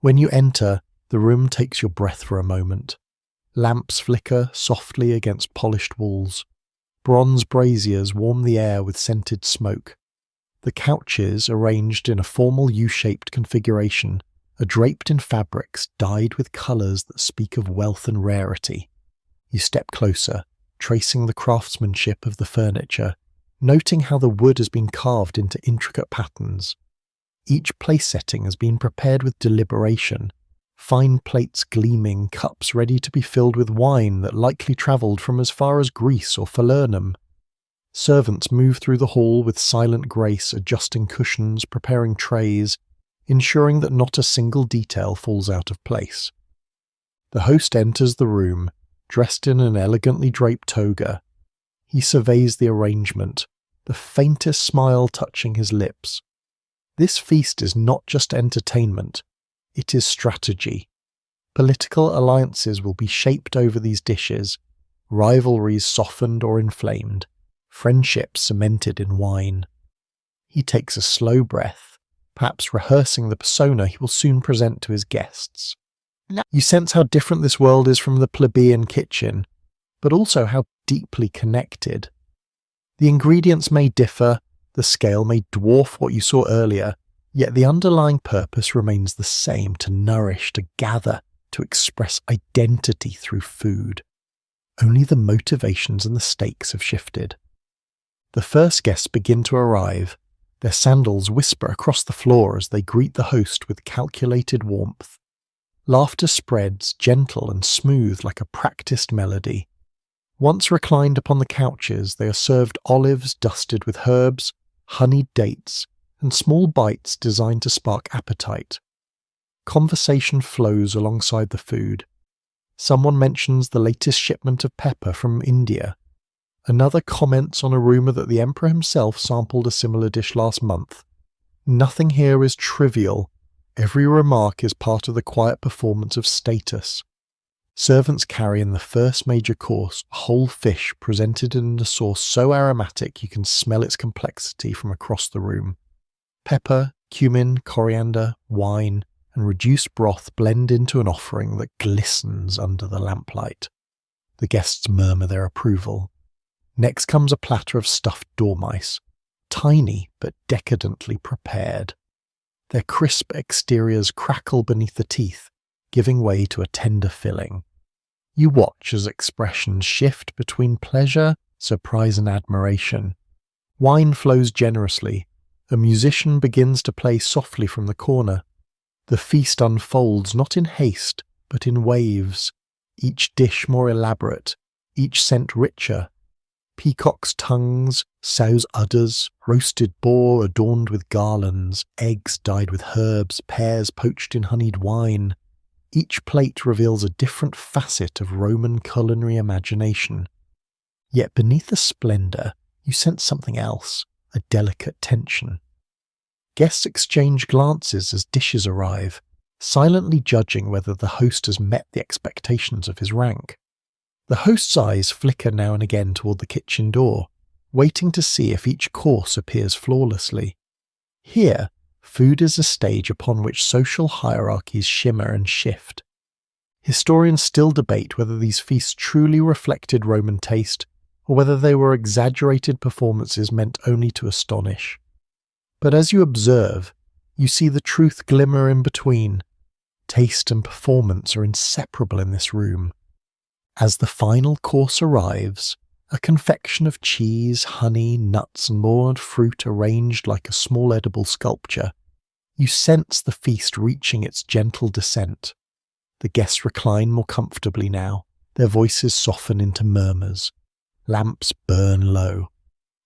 When you enter, the room takes your breath for a moment. Lamps flicker softly against polished walls. Bronze braziers warm the air with scented smoke. The couches, arranged in a formal U-shaped configuration, are draped in fabrics dyed with colours that speak of wealth and rarity. You step closer, tracing the craftsmanship of the furniture, noting how the wood has been carved into intricate patterns. Each place setting has been prepared with deliberation, fine plates gleaming, cups ready to be filled with wine that likely travelled from as far as Greece or Falernum. Servants move through the hall with silent grace, adjusting cushions, preparing trays, ensuring that not a single detail falls out of place. The host enters the room, dressed in an elegantly draped toga. He surveys the arrangement, the faintest smile touching his lips. This feast is not just entertainment, it is strategy. Political alliances will be shaped over these dishes, rivalries softened or inflamed, friendships cemented in wine. He takes a slow breath, perhaps rehearsing the persona he will soon present to his guests. You sense how different this world is from the plebeian kitchen, but also how deeply connected. The ingredients may differ, the scale may dwarf what you saw earlier, yet the underlying purpose remains the same: to nourish, to gather, to express identity through food. Only the motivations and the stakes have shifted. The first guests begin to arrive. Their sandals whisper across the floor as they greet the host with calculated warmth. Laughter spreads, gentle and smooth like a practiced melody. Once reclined upon the couches, they are served olives dusted with herbs, honeyed dates, and small bites designed to spark appetite. Conversation flows alongside the food. Someone mentions the latest shipment of pepper from India. Another comments on a rumour that the emperor himself sampled a similar dish last month. Nothing here is trivial. Every remark is part of the quiet performance of status. Servants carry in the first major course a whole fish presented in a sauce so aromatic you can smell its complexity from across the room. Pepper, cumin, coriander, wine, and reduced broth blend into an offering that glistens under the lamplight. The guests murmur their approval. Next comes a platter of stuffed dormice, tiny but decadently prepared. Their crisp exteriors crackle beneath the teeth, giving way to a tender filling. You watch as expressions shift between pleasure, surprise and admiration. Wine flows generously. A musician begins to play softly from the corner. The feast unfolds not in haste, but in waves. each dish more elaborate, each scent richer. Peacock's tongues, sow's udders, roasted boar adorned with garlands, eggs dyed with herbs, pears poached in honeyed wine. Each plate reveals a different facet of Roman culinary imagination. Yet beneath the splendour, you sense something else, a delicate tension. Guests exchange glances as dishes arrive, silently judging whether the host has met the expectations of his rank. The host's eyes flicker now and again toward the kitchen door, waiting to see if each course appears flawlessly. Here, food is a stage upon which social hierarchies shimmer and shift. Historians still debate whether these feasts truly reflected Roman taste, or whether they were exaggerated performances meant only to astonish. But as you observe, you see the truth glimmer in between. Taste and performance are inseparable in this room. As the final course arrives, a confection of cheese, honey, nuts, and more fruit arranged like a small edible sculpture, you sense the feast reaching its gentle descent. The guests recline more comfortably now, their voices soften into murmurs. Lamps burn low.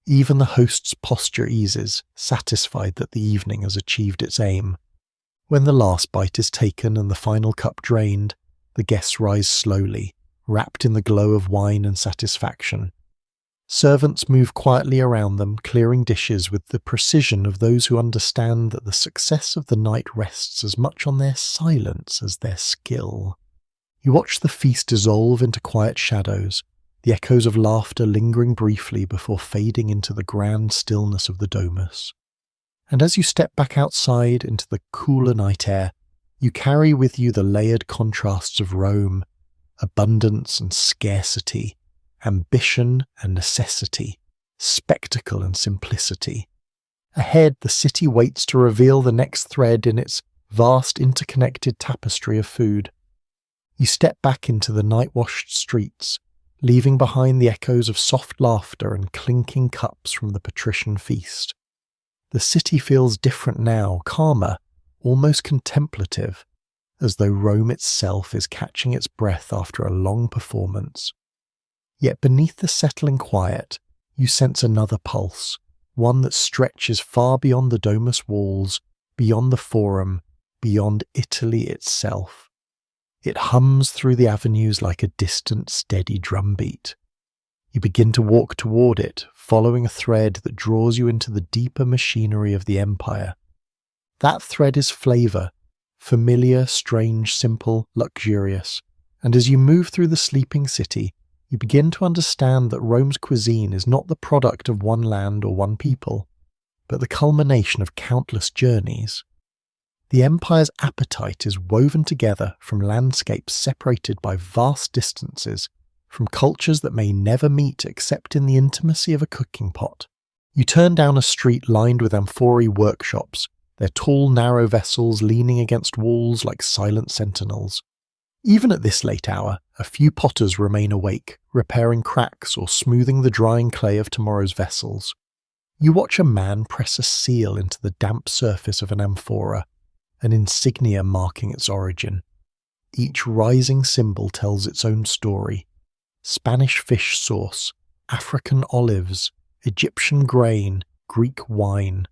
Even the host's posture eases, satisfied that the evening has achieved its aim. When the last bite is taken and the final cup drained, the guests rise slowly, wrapped in the glow of wine and satisfaction. Servants move quietly around them, clearing dishes with the precision of those who understand that the success of the night rests as much on their silence as their skill. You watch the feast dissolve into quiet shadows, the echoes of laughter lingering briefly before fading into the grand stillness of the domus. And as you step back outside into the cooler night air, you carry with you the layered contrasts of Rome, abundance and scarcity, ambition and necessity, spectacle and simplicity. Ahead, the city waits to reveal the next thread in its vast interconnected tapestry of food. You step back into the night-washed streets, leaving behind the echoes of soft laughter and clinking cups from the patrician feast. The city feels different now, calmer, almost contemplative, as though Rome itself is catching its breath after a long performance. Yet beneath the settling quiet, you sense another pulse, one that stretches far beyond the domus walls, beyond the forum, beyond Italy itself. It hums through the avenues like a distant, steady drumbeat. You begin to walk toward it, following a thread that draws you into the deeper machinery of the empire. That thread is flavour, familiar, strange, simple, luxurious, and as you move through the sleeping city, you begin to understand that Rome's cuisine is not the product of one land or one people, but the culmination of countless journeys. The empire's appetite is woven together from landscapes separated by vast distances, from cultures that may never meet except in the intimacy of a cooking pot. You turn down a street lined with amphorae workshops, their tall, narrow vessels leaning against walls like silent sentinels. Even at this late hour, a few potters remain awake, repairing cracks or smoothing the drying clay of tomorrow's vessels. You watch a man press a seal into the damp surface of an amphora, an insignia marking its origin. Each rising symbol tells its own story. Spanish fish sauce, African olives, Egyptian grain, Greek wine.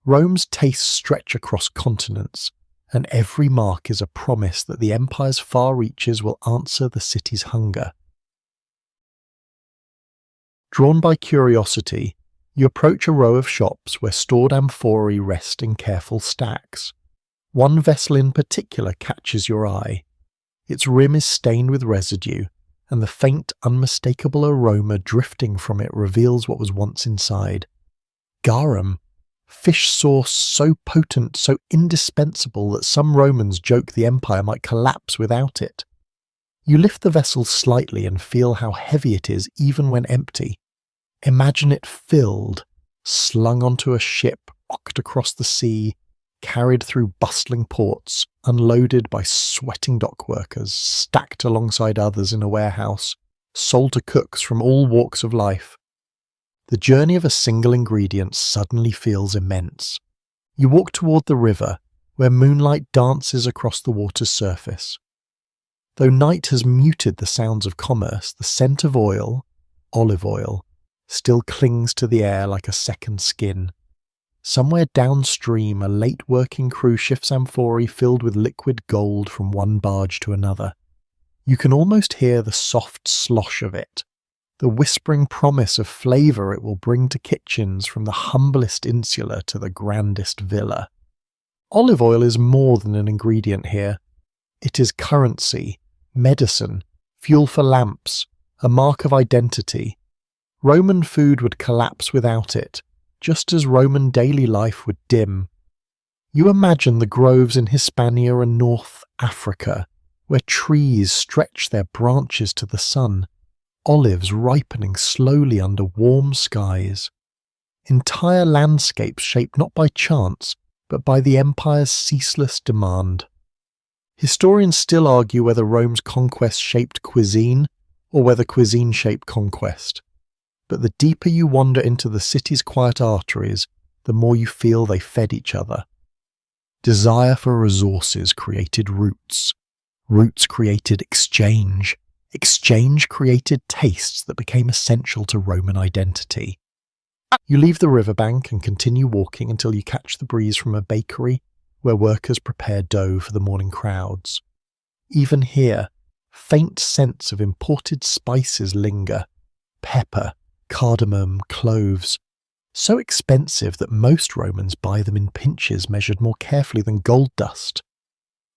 Rome's tastes stretch across continents, and every mark is a promise that the empire's far reaches will answer the city's hunger. Drawn by curiosity, you approach a row of shops where stored amphorae rest in careful stacks. One vessel in particular catches your eye. Its rim is stained with residue, and the faint, unmistakable aroma drifting from it reveals what was once inside. Garum, fish sauce so potent, so indispensable that some Romans joke the empire might collapse without it. You lift the vessel slightly and feel how heavy it is even when empty. Imagine it filled, slung onto a ship, rocked across the sea, carried through bustling ports, unloaded by sweating dock workers, stacked alongside others in a warehouse, sold to cooks from all walks of life. The journey of a single ingredient suddenly feels immense. You walk toward the river, where moonlight dances across the water's surface. Though night has muted the sounds of commerce, the scent of oil, olive oil, still clings to the air like a second skin. Somewhere downstream, a late working crew shifts amphorae filled with liquid gold from one barge to another. You can almost hear the soft slosh of it, the whispering promise of flavour it will bring to kitchens from the humblest insula to the grandest villa. Olive oil is more than an ingredient here. It is currency, medicine, fuel for lamps, a mark of identity. Roman food would collapse without it, just as Roman daily life would dim. You imagine the groves in Hispania and North Africa, where trees stretch their branches to the sun, olives ripening slowly under warm skies. Entire landscapes shaped not by chance, but by the empire's ceaseless demand. Historians still argue whether Rome's conquest shaped cuisine, or whether cuisine shaped conquest. But the deeper you wander into the city's quiet arteries, the more you feel they fed each other. Desire for resources created roots. Roots created exchange. Exchange created tastes that became essential to Roman identity. You leave the riverbank and continue walking until you catch the breeze from a bakery where workers prepare dough for the morning crowds. Even here, faint scents of imported spices linger. Pepper, cardamom, cloves, so expensive that most Romans buy them in pinches measured more carefully than gold dust.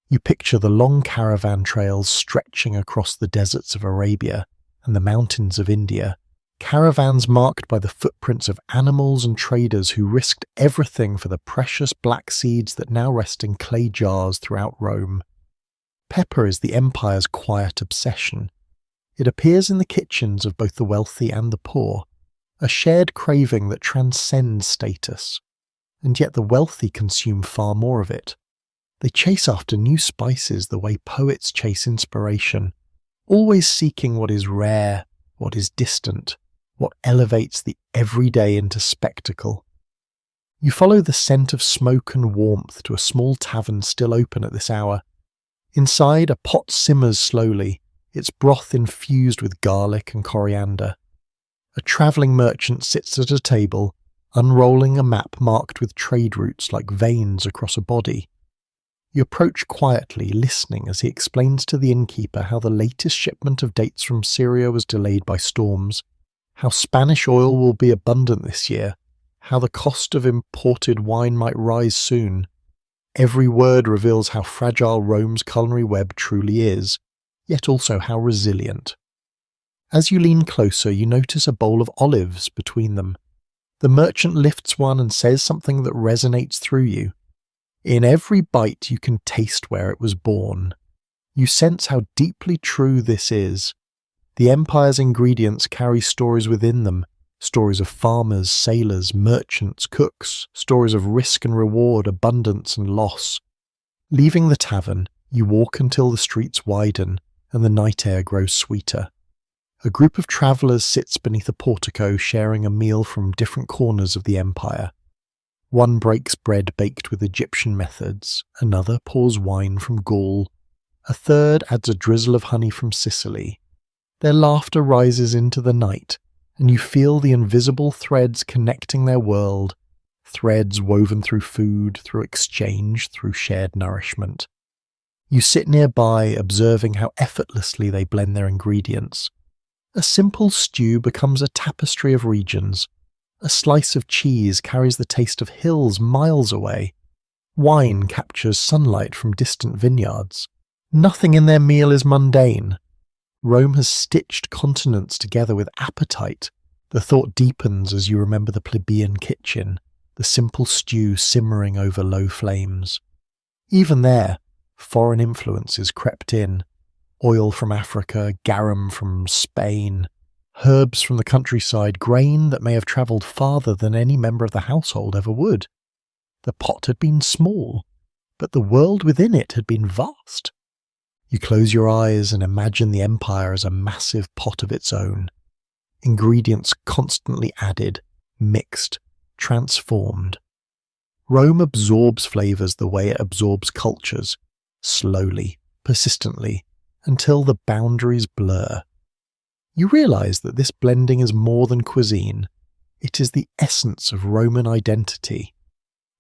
You picture the long caravan trails stretching across the deserts of Arabia and the mountains of India, caravans marked by the footprints of animals and traders who risked everything for the precious black seeds that now rest in clay jars throughout Rome. Pepper is the empire's quiet obsession. It appears in the kitchens of both the wealthy and the poor, a shared craving that transcends status. And yet the wealthy consume far more of it. They chase after new spices the way poets chase inspiration, always seeking what is rare, what is distant, what elevates the everyday into spectacle. You follow the scent of smoke and warmth to a small tavern still open at this hour. Inside, a pot simmers slowly, its broth infused with garlic and coriander. A travelling merchant sits at a table, unrolling a map marked with trade routes like veins across a body. You approach quietly, listening as he explains to the innkeeper how the latest shipment of dates from Syria was delayed by storms, how Spanish oil will be abundant this year, how the cost of imported wine might rise soon. Every word reveals how fragile Rome's culinary web truly is, yet also how resilient. As you lean closer, you notice a bowl of olives between them. The merchant lifts one and says something that resonates through you. In every bite you can taste where it was born. You sense how deeply true this is. The empire's ingredients carry stories within them, stories of farmers, sailors, merchants, cooks, stories of risk and reward, abundance and loss. Leaving the tavern, you walk until the streets widen and the night air grows sweeter. A group of travellers sits beneath a portico sharing a meal from different corners of the empire. One breaks bread baked with Egyptian methods, another pours wine from Gaul, a third adds a drizzle of honey from Sicily. Their laughter rises into the night, and you feel the invisible threads connecting their world, threads woven through food, through exchange, through shared nourishment. You sit nearby, observing how effortlessly they blend their ingredients. A simple stew becomes a tapestry of regions. A slice of cheese carries the taste of hills miles away. Wine captures sunlight from distant vineyards. Nothing in their meal is mundane. Rome has stitched continents together with appetite. The thought deepens as you remember the plebeian kitchen, the simple stew simmering over low flames. Even there, foreign influences crept in. Oil from Africa, garum from Spain, herbs from the countryside, grain that may have travelled farther than any member of the household ever would. The pot had been small, but the world within it had been vast. You close your eyes and imagine the empire as a massive pot of its own. Ingredients constantly added, mixed, transformed. Rome absorbs flavours the way it absorbs cultures, slowly, persistently, until the boundaries blur. You realize that this blending is more than cuisine. It is the essence of Roman identity.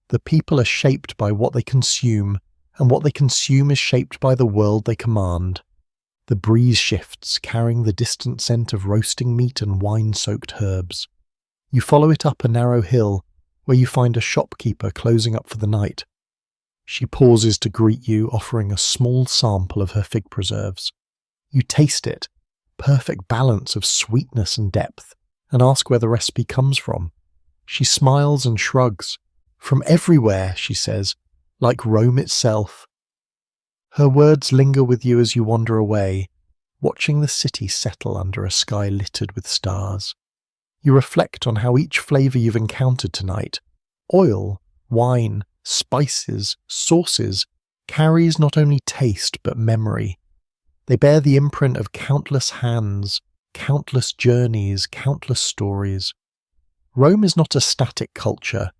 The people are shaped by what they consume, and what they consume is shaped by the world they command. The breeze shifts, carrying the distant scent of roasting meat and wine-soaked herbs. You follow it up a narrow hill, where you find a shopkeeper closing up for the night. She pauses to greet you, offering a small sample of her fig preserves. You taste it, perfect balance of sweetness and depth, and ask where the recipe comes from. She smiles and shrugs. From everywhere, she says, like Rome itself. Her words linger with you as you wander away, watching the city settle under a sky littered with stars. You reflect on how each flavour you've encountered tonight, oil, wine, spices, sauces, carries not only taste but memory. They bear the imprint of countless hands, countless journeys, countless stories. Rome is not a static culture.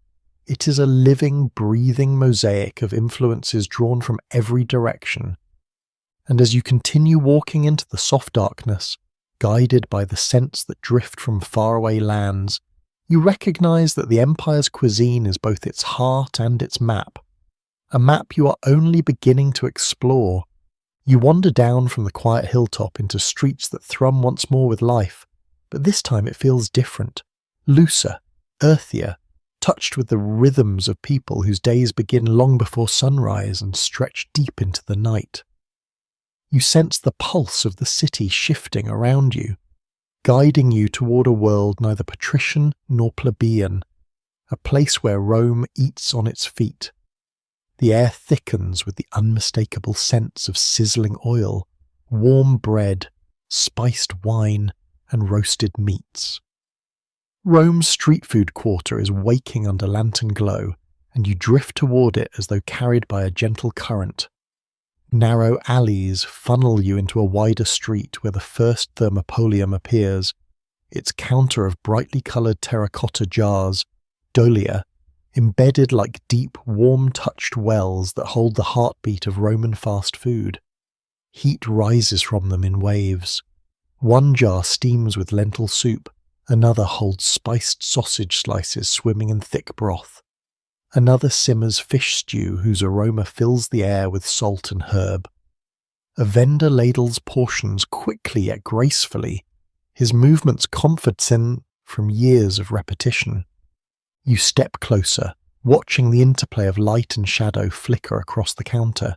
It is a living, breathing mosaic of influences drawn from every direction. And as you continue walking into the soft darkness, guided by the scents that drift from faraway lands, you recognize that the empire's cuisine is both its heart and its map. A map you are only beginning to explore. You wander down from the quiet hilltop into streets that thrum once more with life, but this time it feels different, looser, earthier, touched with the rhythms of people whose days begin long before sunrise and stretch deep into the night. You sense the pulse of the city shifting around you, guiding you toward a world neither patrician nor plebeian, a place where Rome eats on its feet. The air thickens with the unmistakable scents of sizzling oil, warm bread, spiced wine, and roasted meats. Rome's street food quarter is waking under lantern glow, and you drift toward it as though carried by a gentle current. Narrow alleys funnel you into a wider street where the first thermopolium appears, its counter of brightly coloured terracotta jars, dolia, embedded like deep, warm-touched wells that hold the heartbeat of Roman fast food. Heat rises from them in waves. One jar steams with lentil soup, another holds spiced sausage slices swimming in thick broth. Another simmers fish stew whose aroma fills the air with salt and herb. A vendor ladles portions quickly yet gracefully, his movements comforting from years of repetition. You step closer, watching the interplay of light and shadow flicker across the counter.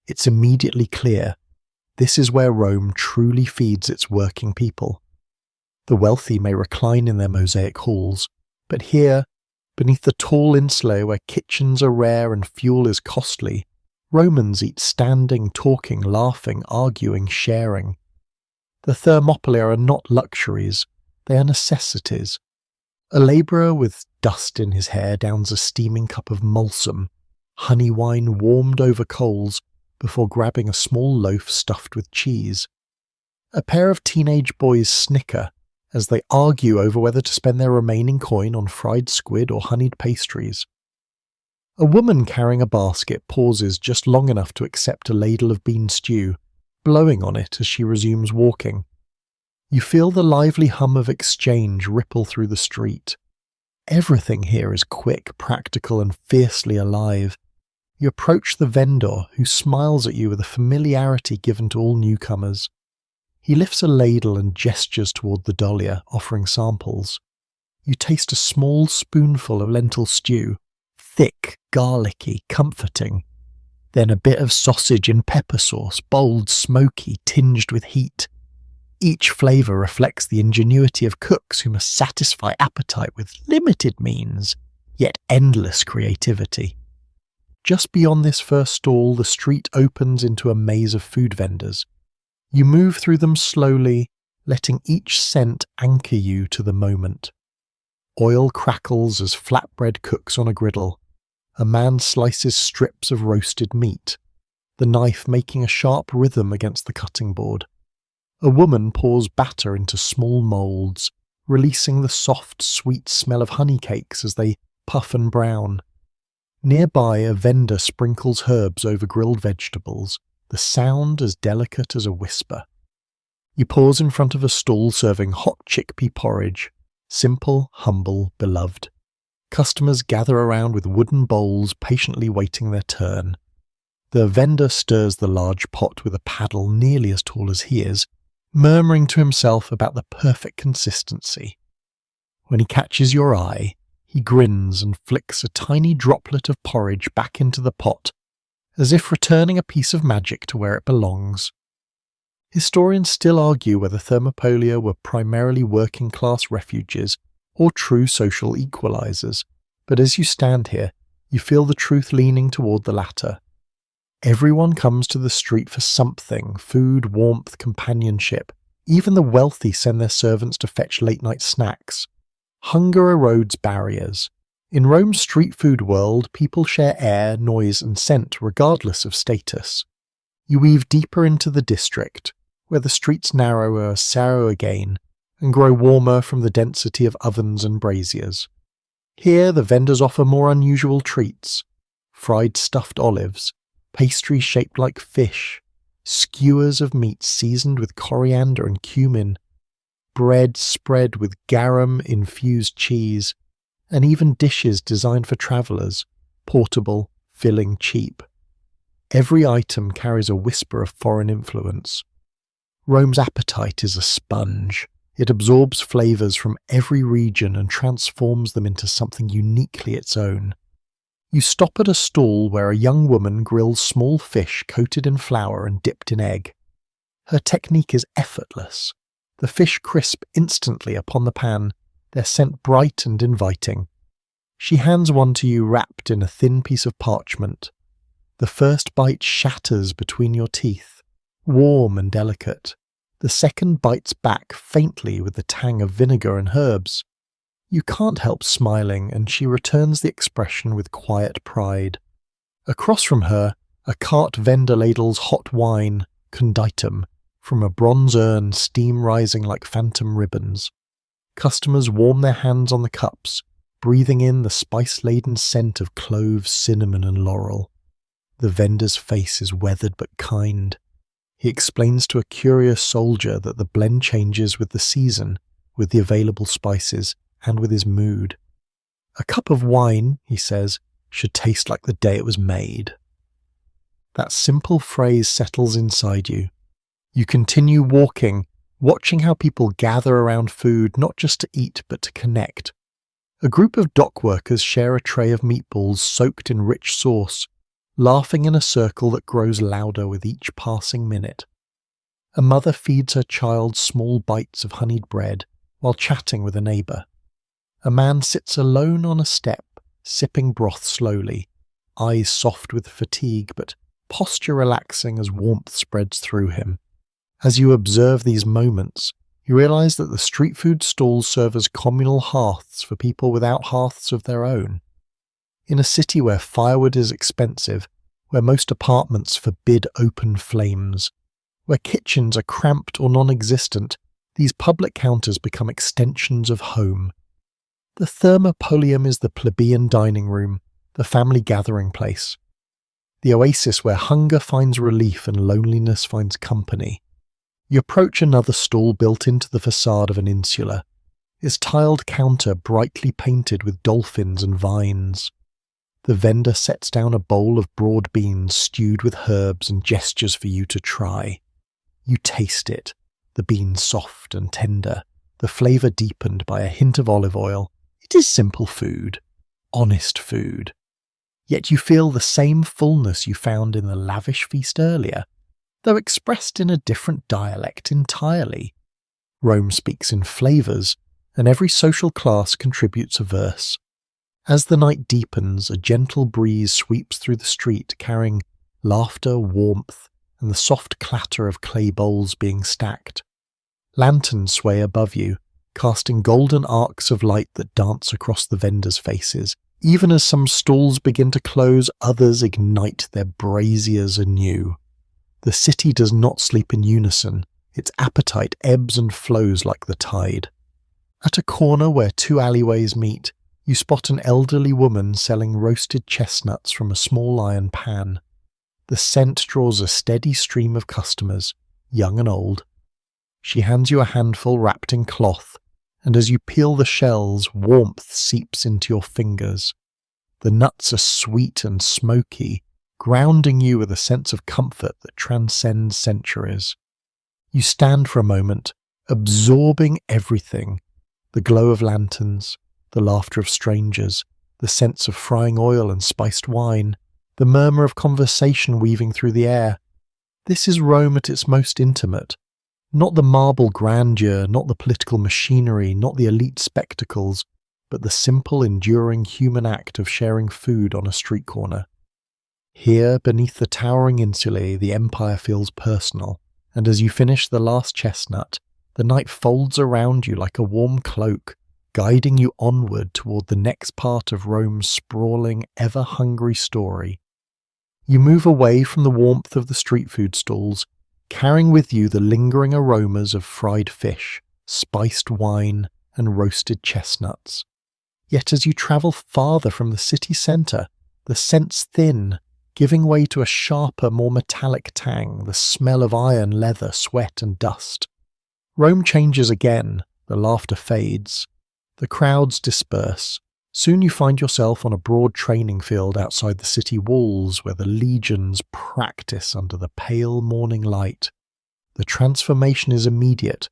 It's immediately clear. This is where Rome truly feeds its working people. The wealthy may recline in their mosaic halls, but here, beneath the tall insulae where kitchens are rare and fuel is costly, Romans eat standing, talking, laughing, arguing, sharing. The Thermopylae are not luxuries, they are necessities. A labourer with dust in his hair downs a steaming cup of mulsum, honey wine warmed over coals, before grabbing a small loaf stuffed with cheese. A pair of teenage boys snicker as they argue over whether to spend their remaining coin on fried squid or honeyed pastries. A woman carrying a basket pauses just long enough to accept a ladle of bean stew, blowing on it as she resumes walking. You feel the lively hum of exchange ripple through the street. Everything here is quick, practical, and fiercely alive. You approach the vendor, who smiles at you with a familiarity given to all newcomers. He lifts a ladle and gestures toward the dolia, offering samples. You taste a small spoonful of lentil stew, thick, garlicky, comforting. Then a bit of sausage in pepper sauce, bold, smoky, tinged with heat. Each flavour reflects the ingenuity of cooks who must satisfy appetite with limited means, yet endless creativity. Just beyond this first stall, the street opens into a maze of food vendors. You move through them slowly, letting each scent anchor you to the moment. Oil crackles as flatbread cooks on a griddle. A man slices strips of roasted meat, the knife making a sharp rhythm against the cutting board. A woman pours batter into small moulds, releasing the soft, sweet smell of honey cakes as they puff and brown. Nearby, a vendor sprinkles herbs over grilled vegetables, the sound as delicate as a whisper. You pause in front of a stall serving hot chickpea porridge, simple, humble, beloved. Customers gather around with wooden bowls, patiently waiting their turn. The vendor stirs the large pot with a paddle nearly as tall as he is, murmuring to himself about the perfect consistency. When he catches your eye, he grins and flicks a tiny droplet of porridge back into the pot, as if returning a piece of magic to where it belongs. Historians still argue whether Thermopolia were primarily working-class refuges or true social equalizers, but as you stand here, you feel the truth leaning toward the latter. Everyone comes to the street for something: food, warmth, companionship. Even the wealthy send their servants to fetch late-night snacks. Hunger erodes barriers. In Rome's street food world, people share air, noise, and scent regardless of status. You weave deeper into the district, where the streets narrow again, and grow warmer from the density of ovens and braziers. Here the vendors offer more unusual treats: fried stuffed olives, pastries shaped like fish, skewers of meat seasoned with coriander and cumin, bread spread with garum-infused cheese, and even dishes designed for travellers, portable, filling, cheap. Every item carries a whisper of foreign influence. Rome's appetite is a sponge. It absorbs flavours from every region and transforms them into something uniquely its own. You stop at a stall where a young woman grills small fish coated in flour and dipped in egg. Her technique is effortless. The fish crisp instantly upon the pan, their scent bright and inviting. She hands one to you wrapped in a thin piece of parchment. The first bite shatters between your teeth, warm and delicate. The second bites back faintly with the tang of vinegar and herbs. You can't help smiling, and she returns the expression with quiet pride. Across from her, a cart vendor ladles hot wine, conditum, from a bronze urn, steam rising like phantom ribbons. Customers warm their hands on the cups, breathing in the spice-laden scent of cloves, cinnamon, and laurel. The vendor's face is weathered but kind. He explains to a curious soldier that the blend changes with the season, with the available spices, and with his mood. A cup of wine, he says, should taste like the day it was made. That simple phrase settles inside you. You continue walking, watching how people gather around food not just to eat but to connect. A group of dock workers share a tray of meatballs soaked in rich sauce, laughing in a circle that grows louder with each passing minute. A mother feeds her child small bites of honeyed bread while chatting with a neighbour. A man sits alone on a step, sipping broth slowly, eyes soft with fatigue but posture relaxing as warmth spreads through him. As you observe these moments, you realise that the street food stalls serve as communal hearths for people without hearths of their own. In a city where firewood is expensive, where most apartments forbid open flames, where kitchens are cramped or non-existent, these public counters become extensions of home. The Thermopolium is the plebeian dining room, the family gathering place, the oasis where hunger finds relief and loneliness finds company. You approach another stall built into the facade of an insula, its tiled counter brightly painted with dolphins and vines. The vendor sets down a bowl of broad beans stewed with herbs and gestures for you to try. You taste it, the beans soft and tender, the flavour deepened by a hint of olive oil. It is simple food, honest food. Yet you feel the same fullness you found in the lavish feast earlier, though expressed in a different dialect entirely. Rome speaks in flavours, and every social class contributes a verse. As the night deepens, a gentle breeze sweeps through the street carrying laughter, warmth, and the soft clatter of clay bowls being stacked. Lanterns sway above you, casting golden arcs of light that dance across the vendors' faces. Even as some stalls begin to close, others ignite their braziers anew. The city does not sleep in unison. Its appetite ebbs and flows like the tide. At a corner where two alleyways meet, you spot an elderly woman selling roasted chestnuts from a small iron pan. The scent draws a steady stream of customers, young and old. She hands you a handful wrapped in cloth, and as you peel the shells, warmth seeps into your fingers. The nuts are sweet and smoky, grounding you with a sense of comfort that transcends centuries. You stand for a moment, absorbing everything: the glow of lanterns, the laughter of strangers, the sense of frying oil and spiced wine, the murmur of conversation weaving through the air. This is Rome at its most intimate. Not the marble grandeur, not the political machinery, not the elite spectacles, but the simple, enduring human act of sharing food on a street corner. Here, beneath the towering insulae, the empire feels personal, and as you finish the last chestnut, the night folds around you like a warm cloak, guiding you onward toward the next part of Rome's sprawling, ever-hungry story. You move away from the warmth of the street food stalls, carrying with you the lingering aromas of fried fish, spiced wine, and roasted chestnuts. Yet as you travel farther from the city centre, the scents thin, giving way to a sharper, more metallic tang, the smell of iron, leather, sweat, and dust. Rome changes again, the laughter fades. The crowds disperse. Soon you find yourself on a broad training field outside the city walls where the legions practice under the pale morning light. The transformation is immediate.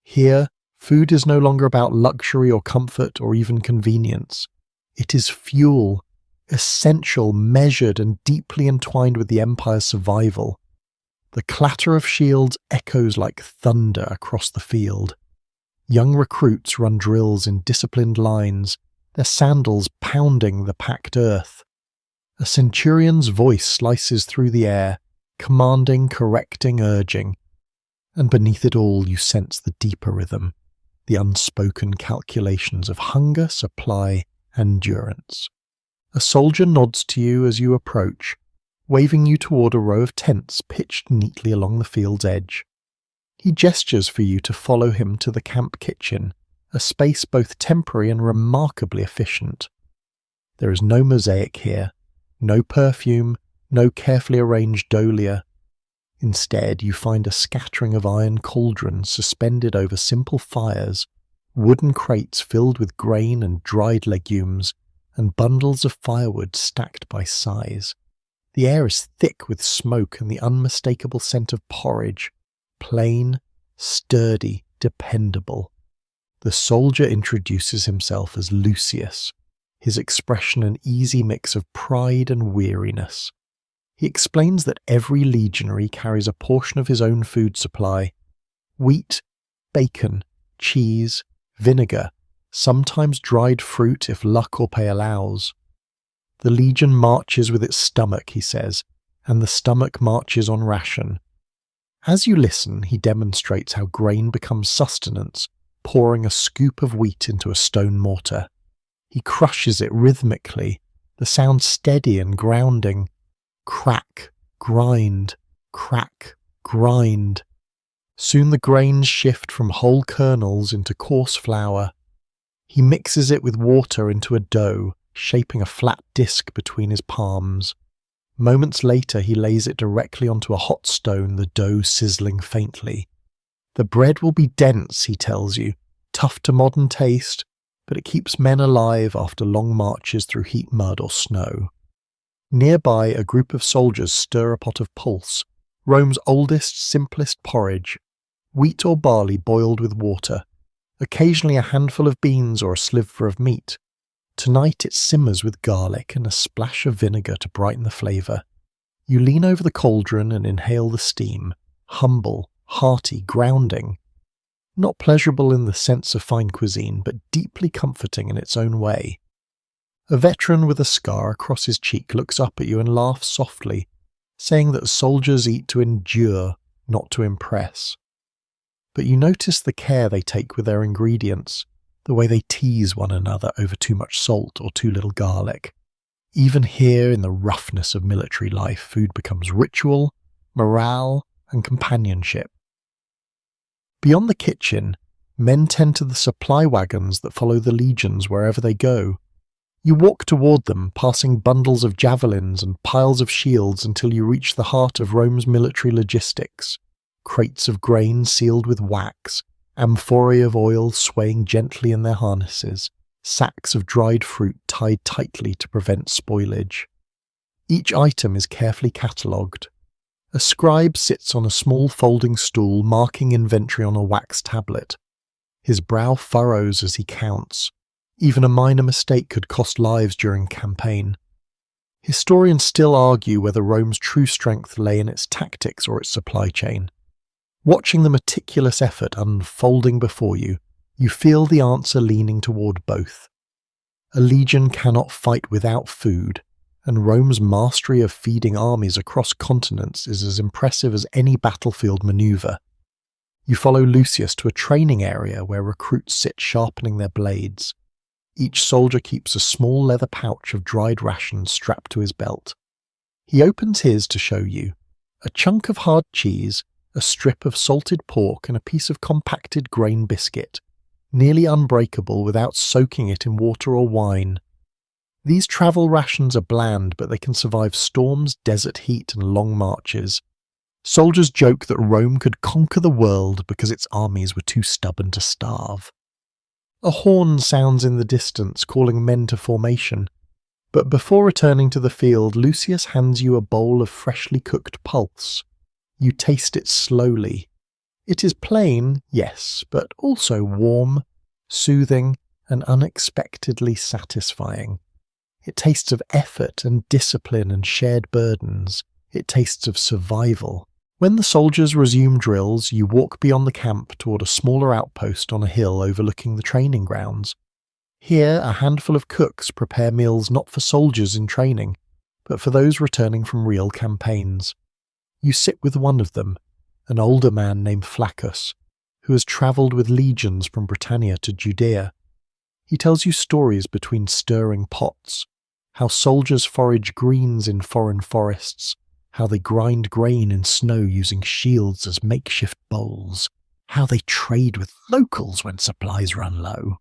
Here, food is no longer about luxury or comfort or even convenience. It is fuel, essential, measured, and deeply entwined with the Empire's survival. The clatter of shields echoes like thunder across the field. Young recruits run drills in disciplined lines, their sandals pounding the packed earth. A centurion's voice slices through the air, commanding, correcting, urging. And beneath it all you sense the deeper rhythm, the unspoken calculations of hunger, supply, and endurance. A soldier nods to you as you approach, waving you toward a row of tents pitched neatly along the field's edge. He gestures for you to follow him to the camp kitchen, a space both temporary and remarkably efficient. There is no mosaic here, no perfume, no carefully arranged dolia. Instead, you find a scattering of iron cauldrons suspended over simple fires, wooden crates filled with grain and dried legumes, and bundles of firewood stacked by size. The air is thick with smoke and the unmistakable scent of porridge, plain, sturdy, dependable. The soldier introduces himself as Lucius, his expression an easy mix of pride and weariness. He explains that every legionary carries a portion of his own food supply: wheat, bacon, cheese, vinegar, sometimes dried fruit if luck or pay allows. The legion marches with its stomach, he says, and the stomach marches on ration. As you listen, he demonstrates how grain becomes sustenance, pouring a scoop of wheat into a stone mortar. He crushes it rhythmically, the sound steady and grounding. Crack, grind, crack, grind. Soon the grains shift from whole kernels into coarse flour. He mixes it with water into a dough, shaping a flat disc between his palms. Moments later he lays it directly onto a hot stone, the dough sizzling faintly. The bread will be dense, he tells you, tough to modern taste, but it keeps men alive after long marches through heat, mud, or snow. Nearby, a group of soldiers stir a pot of pulse, Rome's oldest, simplest porridge, wheat or barley boiled with water, occasionally a handful of beans or a sliver of meat. Tonight it simmers with garlic and a splash of vinegar to brighten the flavour. You lean over the cauldron and inhale the steam, humble, hearty, grounding. Not pleasurable in the sense of fine cuisine, but deeply comforting in its own way. A veteran with a scar across his cheek looks up at you and laughs softly, saying that soldiers eat to endure, not to impress. But you notice the care they take with their ingredients, the way they tease one another over too much salt or too little garlic. Even here in the roughness of military life, food becomes ritual, morale, and companionship. Beyond the kitchen, men tend to the supply wagons that follow the legions wherever they go. You walk toward them, passing bundles of javelins and piles of shields until you reach the heart of Rome's military logistics. Crates of grain sealed with wax, amphorae of oil swaying gently in their harnesses, sacks of dried fruit tied tightly to prevent spoilage. Each item is carefully catalogued. A scribe sits on a small folding stool marking inventory on a wax tablet. His brow furrows as he counts. Even a minor mistake could cost lives during campaign. Historians still argue whether Rome's true strength lay in its tactics or its supply chain. Watching the meticulous effort unfolding before you, you feel the answer leaning toward both. A legion cannot fight without food, and Rome's mastery of feeding armies across continents is as impressive as any battlefield maneuver. You follow Lucius to a training area where recruits sit sharpening their blades. Each soldier keeps a small leather pouch of dried rations strapped to his belt. He opens his to show you a chunk of hard cheese, a strip of salted pork, and a piece of compacted grain biscuit, nearly unbreakable without soaking it in water or wine. These travel rations are bland, but they can survive storms, desert heat, and long marches. Soldiers joke that Rome could conquer the world because its armies were too stubborn to starve. A horn sounds in the distance, calling men to formation. But before returning to the field, Lucius hands you a bowl of freshly cooked pulse. You taste it slowly. It is plain, yes, but also warm, soothing, and unexpectedly satisfying. It tastes of effort and discipline and shared burdens. It tastes of survival. When the soldiers resume drills, you walk beyond the camp toward a smaller outpost on a hill overlooking the training grounds. Here, a handful of cooks prepare meals not for soldiers in training, but for those returning from real campaigns. You sit with one of them, an older man named Flaccus, who has travelled with legions from Britannia to Judea. He tells you stories between stirring pots, how soldiers forage greens in foreign forests, how they grind grain in snow using shields as makeshift bowls, how they trade with locals when supplies run low.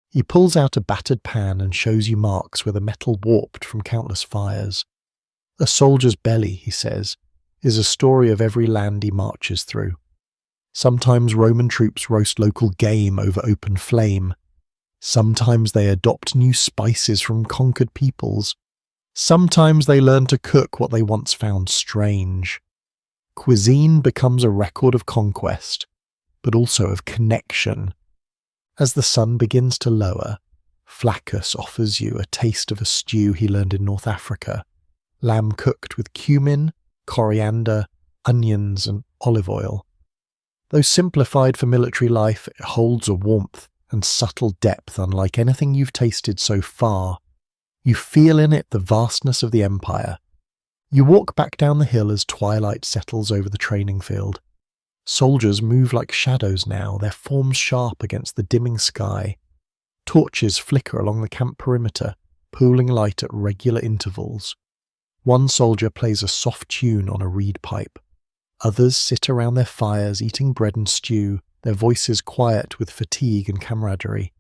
He pulls out a battered pan and shows you marks where the metal warped from countless fires. A soldier's belly, he says, is a story of every land he marches through. Sometimes Roman troops roast local game over open flame. Sometimes they adopt new spices from conquered peoples. Sometimes they learn to cook what they once found strange. Cuisine becomes a record of conquest, but also of connection. As the sun begins to lower, Flaccus offers you a taste of a stew he learned in North Africa, lamb cooked with cumin, coriander, onions, and olive oil. Though simplified for military life, it holds a warmth and subtle depth unlike anything you've tasted so far. You feel in it the vastness of the empire. You walk back down the hill as twilight settles over the training field. Soldiers move like shadows now, their forms sharp against the dimming sky. Torches flicker along the camp perimeter, pooling light at regular intervals. One soldier plays a soft tune on a reed pipe. Others sit around their fires eating bread and stew, their voices quiet with fatigue and camaraderie.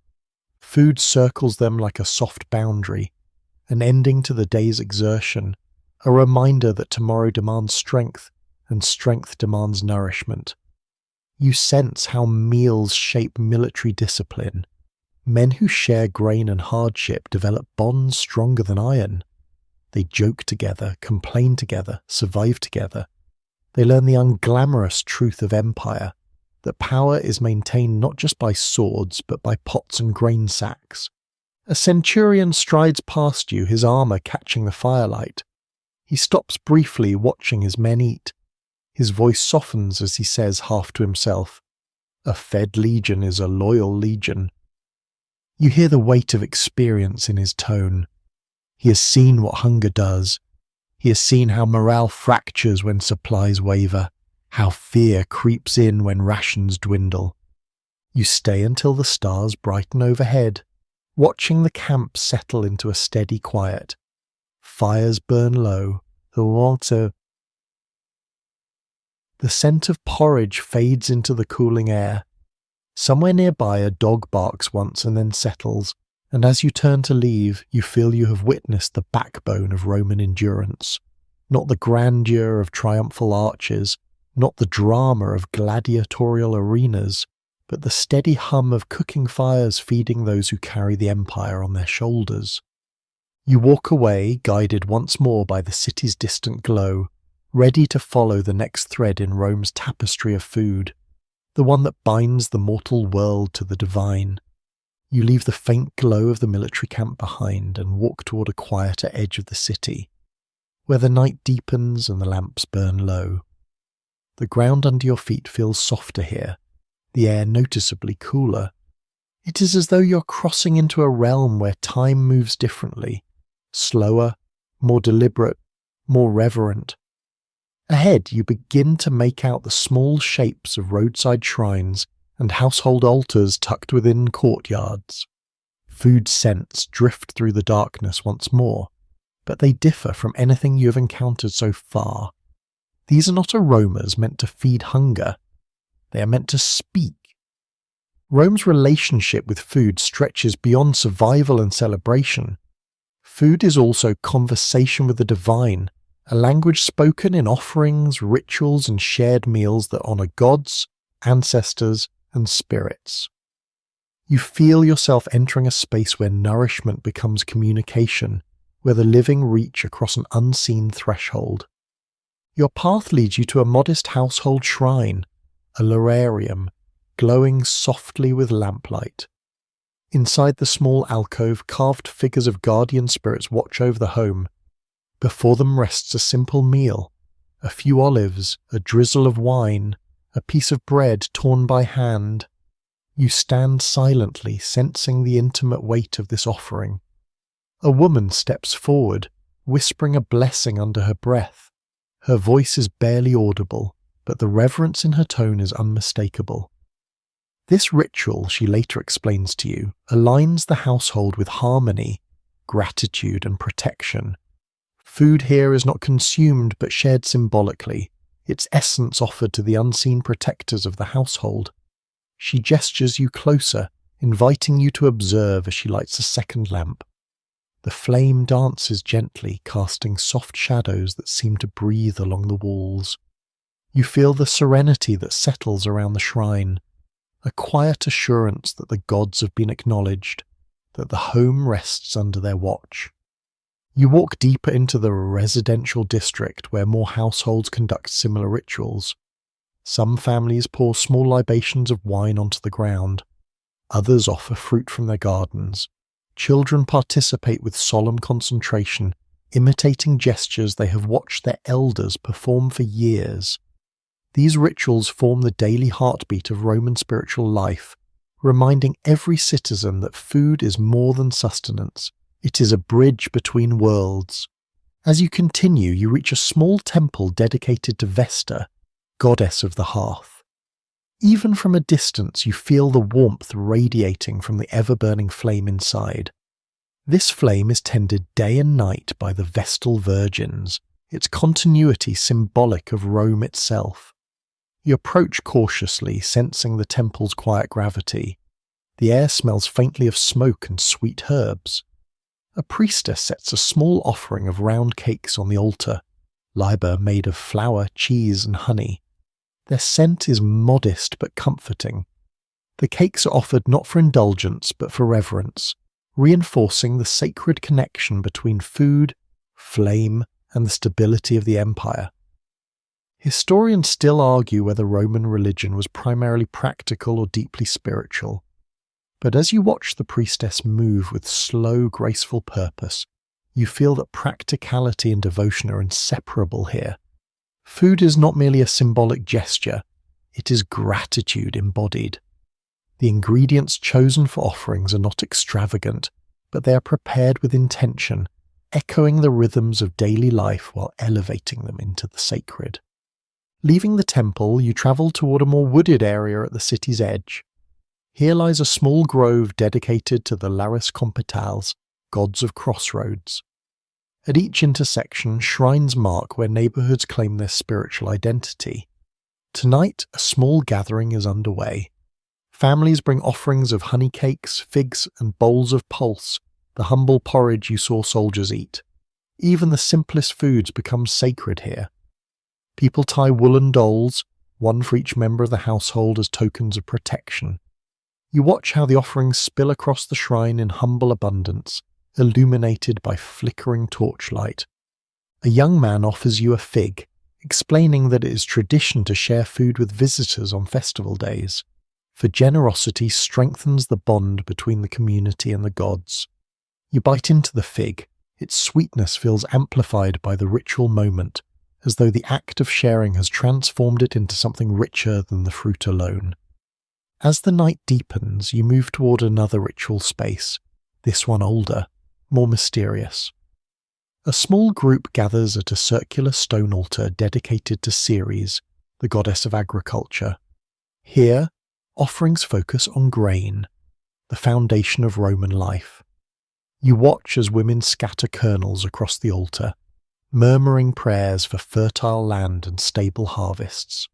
Food circles them like a soft boundary, an ending to the day's exertion, a reminder that tomorrow demands strength, and strength demands nourishment. You sense how meals shape military discipline. Men who share grain and hardship develop bonds stronger than iron. They joke together, complain together, survive together. They learn the unglamorous truth of empire, that power is maintained not just by swords, but by pots and grain sacks. A centurion strides past you, his armour catching the firelight. He stops briefly, watching his men eat. His voice softens as he says, half to himself, "A fed legion is a loyal legion." You hear the weight of experience in his tone. He has seen what hunger does. He has seen how morale fractures when supplies waver, how fear creeps in when rations dwindle. You stay until the stars brighten overhead, watching the camp settle into a steady quiet. Fires burn low, the scent of porridge fades into the cooling air. Somewhere nearby a dog barks once and then settles, and as you turn to leave, you feel you have witnessed the backbone of Roman endurance, not the grandeur of triumphal arches, not the drama of gladiatorial arenas, but the steady hum of cooking fires feeding those who carry the empire on their shoulders. You walk away, guided once more by the city's distant glow, ready to follow the next thread in Rome's tapestry of food, the one that binds the mortal world to the divine. You leave the faint glow of the military camp behind and walk toward a quieter edge of the city, where the night deepens and the lamps burn low. The ground under your feet feels softer here, the air noticeably cooler. It is as though you're crossing into a realm where time moves differently, slower, more deliberate, more reverent. Ahead, you begin to make out the small shapes of roadside shrines and household altars tucked within courtyards. Food scents drift through the darkness once more, but they differ from anything you have encountered so far. These are not aromas meant to feed hunger. They are meant to speak. Rome's relationship with food stretches beyond survival and celebration. Food is also conversation with the divine, a language spoken in offerings, rituals, and shared meals that honor gods, ancestors, and spirits. You feel yourself entering a space where nourishment becomes communication, where the living reach across an unseen threshold. Your path leads you to a modest household shrine, a lararium, glowing softly with lamplight. Inside the small alcove, carved figures of guardian spirits watch over the home. Before them rests a simple meal, a few olives, a drizzle of wine, a piece of bread torn by hand. You stand silently, sensing the intimate weight of this offering. A woman steps forward, whispering a blessing under her breath. Her voice is barely audible, but the reverence in her tone is unmistakable. This ritual, she later explains to you, aligns the household with harmony, gratitude, and protection. Food here is not consumed but shared symbolically, its essence offered to the unseen protectors of the household. She gestures you closer, inviting you to observe as she lights a second lamp. The flame dances gently, casting soft shadows that seem to breathe along the walls. You feel the serenity that settles around the shrine, a quiet assurance that the gods have been acknowledged, that the home rests under their watch. You walk deeper into the residential district where more households conduct similar rituals. Some families pour small libations of wine onto the ground. Others offer fruit from their gardens. Children participate with solemn concentration, imitating gestures they have watched their elders perform for years. These rituals form the daily heartbeat of Roman spiritual life, reminding every citizen that food is more than sustenance. It is a bridge between worlds. As you continue, you reach a small temple dedicated to Vesta, goddess of the hearth. Even from a distance, you feel the warmth radiating from the ever-burning flame inside. This flame is tended day and night by the Vestal Virgins, its continuity symbolic of Rome itself. You approach cautiously, sensing the temple's quiet gravity. The air smells faintly of smoke and sweet herbs. A priestess sets a small offering of round cakes on the altar, liber made of flour, cheese, and honey. Their scent is modest but comforting. The cakes are offered not for indulgence but for reverence, reinforcing the sacred connection between food, flame, and the stability of the empire. Historians still argue whether Roman religion was primarily practical or deeply spiritual. But as you watch the priestess move with slow, graceful purpose, you feel that practicality and devotion are inseparable here. Food is not merely a symbolic gesture, it is gratitude embodied. The ingredients chosen for offerings are not extravagant, but they are prepared with intention, echoing the rhythms of daily life while elevating them into the sacred. Leaving the temple, you travel toward a more wooded area at the city's edge. Here lies a small grove dedicated to the Lares Compitals, gods of crossroads. At each intersection, shrines mark where neighborhoods claim their spiritual identity. Tonight, a small gathering is underway. Families bring offerings of honey cakes, figs, and bowls of pulse, the humble porridge you saw soldiers eat. Even the simplest foods become sacred here. People tie woolen dolls, one for each member of the household as tokens of protection. You watch how the offerings spill across the shrine in humble abundance, illuminated by flickering torchlight. A young man offers you a fig, explaining that it is tradition to share food with visitors on festival days, for generosity strengthens the bond between the community and the gods. You bite into the fig, its sweetness feels amplified by the ritual moment, as though the act of sharing has transformed it into something richer than the fruit alone. As the night deepens, you move toward another ritual space, this one older, more mysterious. A small group gathers at a circular stone altar dedicated to Ceres, the goddess of agriculture. Here, offerings focus on grain, the foundation of Roman life. You watch as women scatter kernels across the altar, murmuring prayers for fertile land and stable harvests.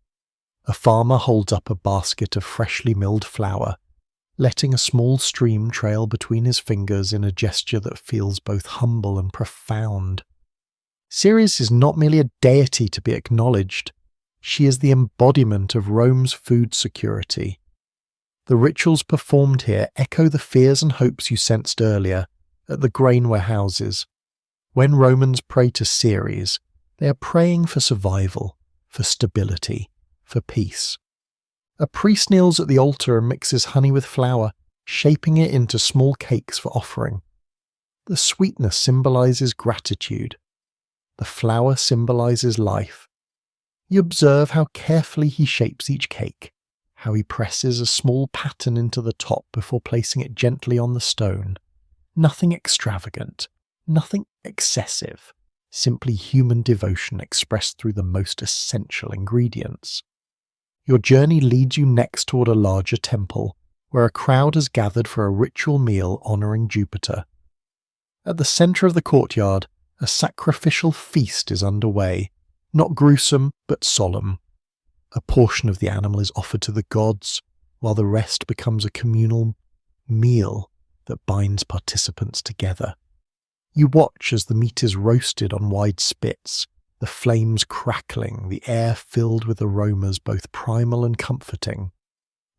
A farmer holds up a basket of freshly milled flour, letting a small stream trail between his fingers in a gesture that feels both humble and profound. Ceres is not merely a deity to be acknowledged, she is the embodiment of Rome's food security. The rituals performed here echo the fears and hopes you sensed earlier at the grain warehouses. When Romans pray to Ceres, they are praying for survival, for stability, for peace. A priest kneels at the altar and mixes honey with flour, shaping it into small cakes for offering. The sweetness symbolizes gratitude. The flour symbolizes life. You observe how carefully he shapes each cake, how he presses a small pattern into the top before placing it gently on the stone. Nothing extravagant, nothing excessive, simply human devotion expressed through the most essential ingredients. Your journey leads you next toward a larger temple, where a crowd has gathered for a ritual meal honoring Jupiter. At the center of the courtyard, a sacrificial feast is underway, not gruesome but solemn. A portion of the animal is offered to the gods, while the rest becomes a communal meal that binds participants together. You watch as the meat is roasted on wide spits, the flames crackling, the air filled with aromas both primal and comforting.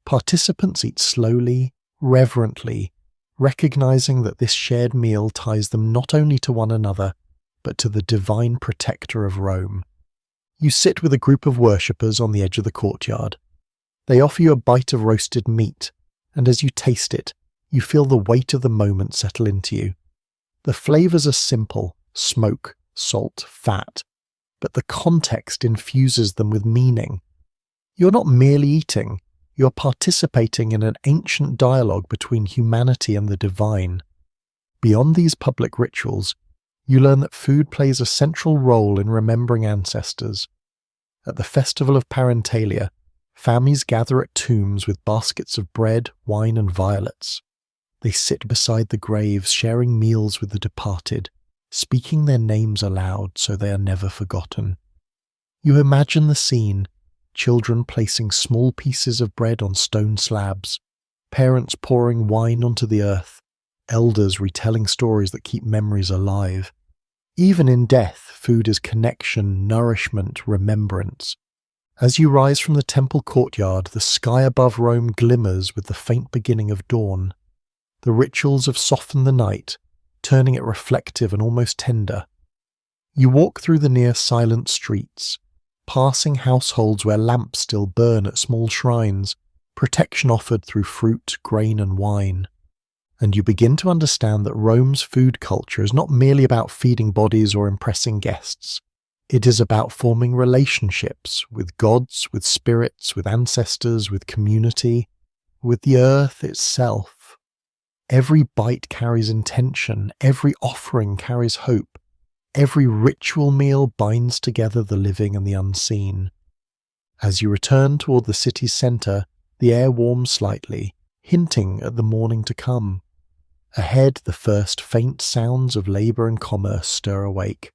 Participants eat slowly, reverently, recognizing that this shared meal ties them not only to one another, but to the divine protector of Rome. You sit with a group of worshippers on the edge of the courtyard. They offer you a bite of roasted meat, and as you taste it, you feel the weight of the moment settle into you. The flavors are simple: smoke, salt, fat, but the context infuses them with meaning. You're not merely eating, you're participating in an ancient dialogue between humanity and the divine. Beyond these public rituals, you learn that food plays a central role in remembering ancestors. At the festival of Parentalia, families gather at tombs with baskets of bread, wine, and violets. They sit beside the graves, sharing meals with the departed, speaking their names aloud so they are never forgotten. You imagine the scene: children placing small pieces of bread on stone slabs, parents pouring wine onto the earth, elders retelling stories that keep memories alive. Even in death, food is connection, nourishment, remembrance. As you rise from the temple courtyard, the sky above Rome glimmers with the faint beginning of dawn. The rituals have softened the night, turning it reflective and almost tender. You walk through the near silent streets, passing households where lamps still burn at small shrines, protection offered through fruit, grain, and wine. And you begin to understand that Rome's food culture is not merely about feeding bodies or impressing guests. It is about forming relationships with gods, with spirits, with ancestors, with community, with the earth itself. Every bite carries intention, every offering carries hope, every ritual meal binds together the living and the unseen. As you return toward the city's center, the air warms slightly, hinting at the morning to come. Ahead, the first faint sounds of labor and commerce stir awake,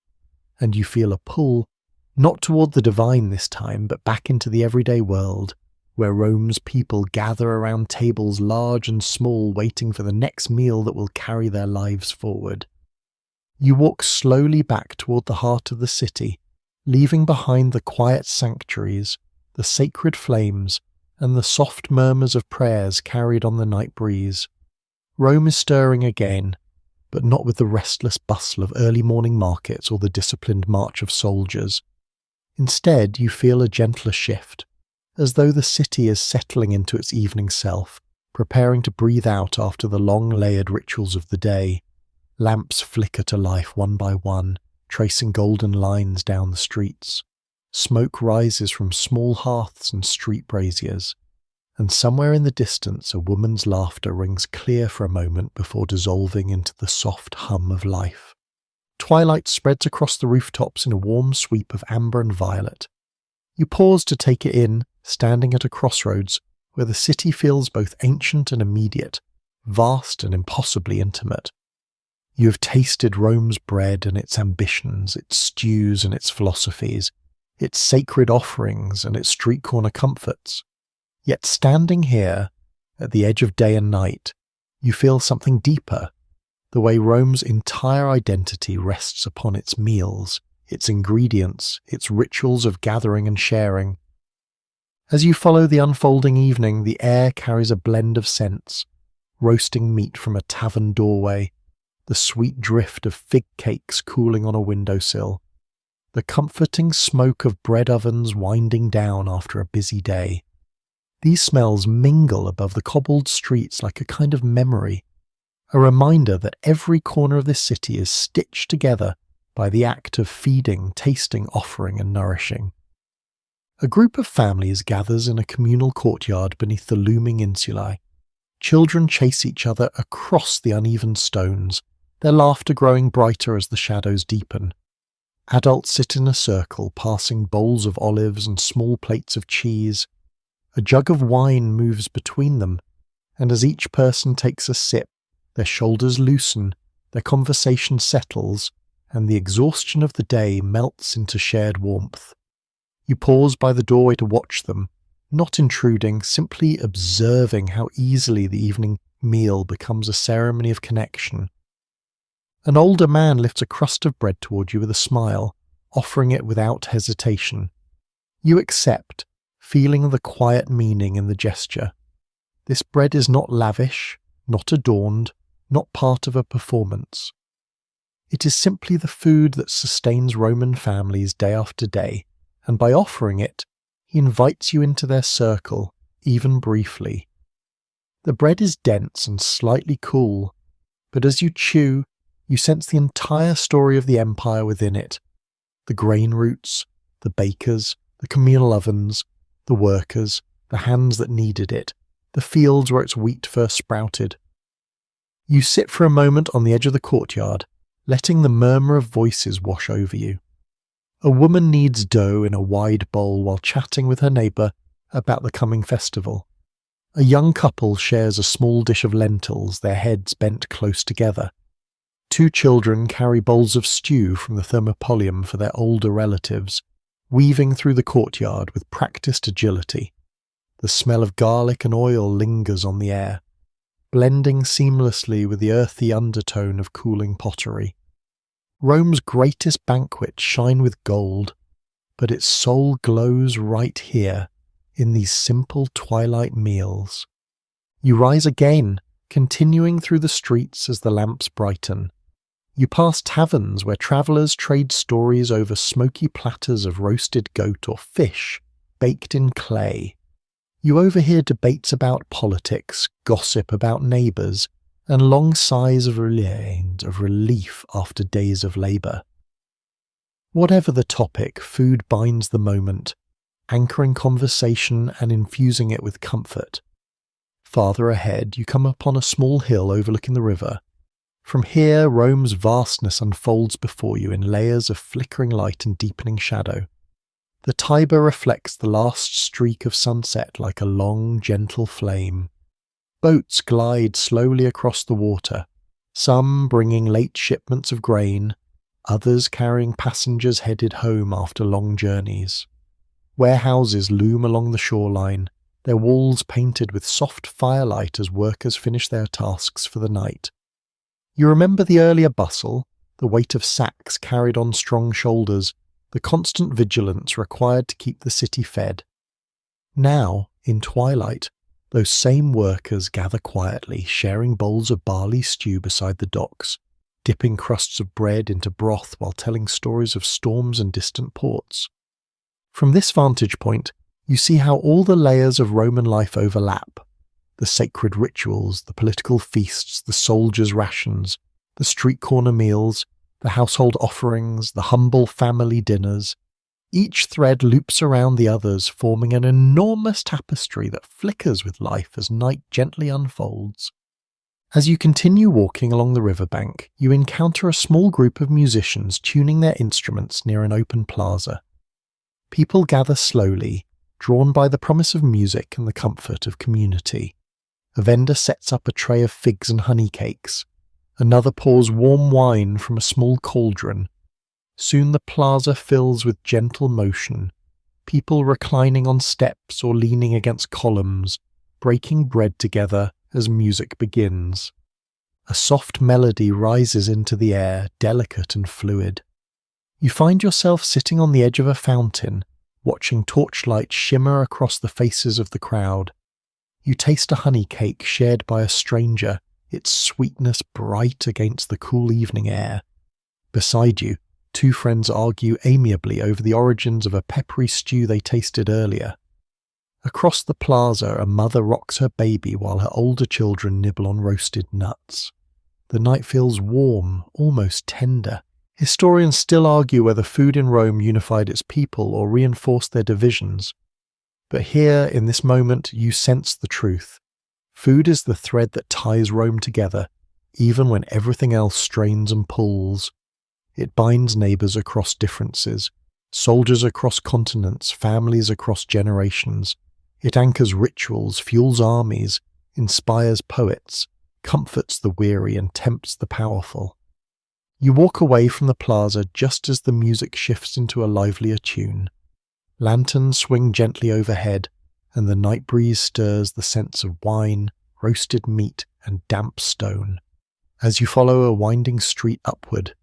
and you feel a pull, not toward the divine this time, but back into the everyday world, where Rome's people gather around tables large and small, waiting for the next meal that will carry their lives forward. You walk slowly back toward the heart of the city, leaving behind the quiet sanctuaries, the sacred flames, and the soft murmurs of prayers carried on the night breeze. Rome is stirring again, but not with the restless bustle of early morning markets or the disciplined march of soldiers. Instead, you feel a gentler shift, as though the city is settling into its evening self, preparing to breathe out after the long layered rituals of the day. Lamps flicker to life one by one, tracing golden lines down the streets. Smoke rises from small hearths and street braziers, and somewhere in the distance a woman's laughter rings clear for a moment before dissolving into the soft hum of life. Twilight spreads across the rooftops in a warm sweep of amber and violet. You pause to take it in, standing at a crossroads where the city feels both ancient and immediate, vast and impossibly intimate. You have tasted Rome's bread and its ambitions, its stews and its philosophies, its sacred offerings and its street corner comforts. Yet standing here, at the edge of day and night, you feel something deeper, the way Rome's entire identity rests upon its meals, its ingredients, its rituals of gathering and sharing. As you follow the unfolding evening, the air carries a blend of scents: roasting meat from a tavern doorway, the sweet drift of fig cakes cooling on a windowsill, the comforting smoke of bread ovens winding down after a busy day. These smells mingle above the cobbled streets like a kind of memory, a reminder that every corner of this city is stitched together by the act of feeding, tasting, offering, and nourishing. A group of families gathers in a communal courtyard beneath the looming insulae. Children chase each other across the uneven stones, their laughter growing brighter as the shadows deepen. Adults sit in a circle, passing bowls of olives and small plates of cheese. A jug of wine moves between them, and as each person takes a sip, their shoulders loosen, their conversation settles, and the exhaustion of the day melts into shared warmth. You pause by the doorway to watch them, not intruding, simply observing how easily the evening meal becomes a ceremony of connection. An older man lifts a crust of bread toward you with a smile, offering it without hesitation. You accept, feeling the quiet meaning in the gesture. This bread is not lavish, not adorned, not part of a performance. It is simply the food that sustains Roman families day after day, and by offering it, he invites you into their circle, even briefly. The bread is dense and slightly cool, but as you chew, you sense the entire story of the empire within it: the grain routes, the bakers, the communal ovens, the workers, the hands that kneaded it, the fields where its wheat first sprouted. You sit for a moment on the edge of the courtyard, letting the murmur of voices wash over you. A woman kneads dough in a wide bowl while chatting with her neighbour about the coming festival. A young couple shares a small dish of lentils, their heads bent close together. Two children carry bowls of stew from the thermopolium for their older relatives, weaving through the courtyard with practiced agility. The smell of garlic and oil lingers on the air, blending seamlessly with the earthy undertone of cooling pottery. Rome's greatest banquets shine with gold, but its soul glows right here, in these simple twilight meals. You rise again, continuing through the streets as the lamps brighten. You pass taverns where travellers trade stories over smoky platters of roasted goat or fish baked in clay. You overhear debates about politics, gossip about neighbours, and long sighs of relief after days of labour. Whatever the topic, food binds the moment, anchoring conversation and infusing it with comfort. Farther ahead, you come upon a small hill overlooking the river. From here, Rome's vastness unfolds before you in layers of flickering light and deepening shadow. The Tiber reflects the last streak of sunset like a long, gentle flame. Boats glide slowly across the water, some bringing late shipments of grain, others carrying passengers headed home after long journeys. Warehouses loom along the shoreline, their walls painted with soft firelight as workers finish their tasks for the night. You remember the earlier bustle, the weight of sacks carried on strong shoulders, the constant vigilance required to keep the city fed. Now, in twilight, those same workers gather quietly, sharing bowls of barley stew beside the docks, dipping crusts of bread into broth while telling stories of storms and distant ports. From this vantage point, you see how all the layers of Roman life overlap. The sacred rituals, the political feasts, the soldiers' rations, the street corner meals, the household offerings, the humble family dinners. Each thread loops around the others, forming an enormous tapestry that flickers with life as night gently unfolds. As you continue walking along the riverbank, you encounter a small group of musicians tuning their instruments near an open plaza. People gather slowly, drawn by the promise of music and the comfort of community. A vendor sets up a tray of figs and honey cakes. Another pours warm wine from a small cauldron. Soon the plaza fills with gentle motion, people reclining on steps or leaning against columns, breaking bread together as music begins. A soft melody rises into the air, delicate and fluid. You find yourself sitting on the edge of a fountain, watching torchlight shimmer across the faces of the crowd. You taste a honey cake shared by a stranger, its sweetness bright against the cool evening air. Beside you, two friends argue amiably over the origins of a peppery stew they tasted earlier. Across the plaza, a mother rocks her baby while her older children nibble on roasted nuts. The night feels warm, almost tender. Historians still argue whether food in Rome unified its people or reinforced their divisions. But here, in this moment, you sense the truth. Food is the thread that ties Rome together, even when everything else strains and pulls. It binds neighbours across differences, soldiers across continents, families across generations. It anchors rituals, fuels armies, inspires poets, comforts the weary and tempts the powerful. You walk away from the plaza just as the music shifts into a livelier tune. Lanterns swing gently overhead, and the night breeze stirs the scents of wine, roasted meat, and damp stone. As you follow a winding street upward,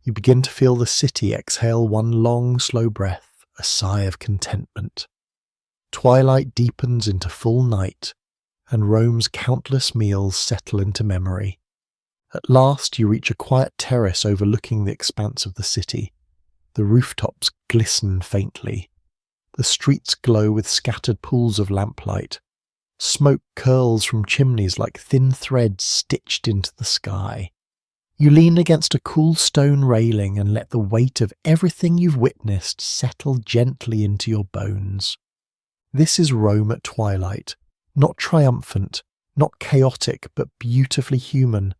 you begin to feel the city exhale one long, slow breath, a sigh of contentment. Twilight deepens into full night, and Rome's countless meals settle into memory. At last you reach a quiet terrace overlooking the expanse of the city. The rooftops glisten faintly. The streets glow with scattered pools of lamplight. Smoke curls from chimneys like thin threads stitched into the sky. You lean against a cool stone railing and let the weight of everything you've witnessed settle gently into your bones. This is Rome at twilight, not triumphant, not chaotic, but beautifully human.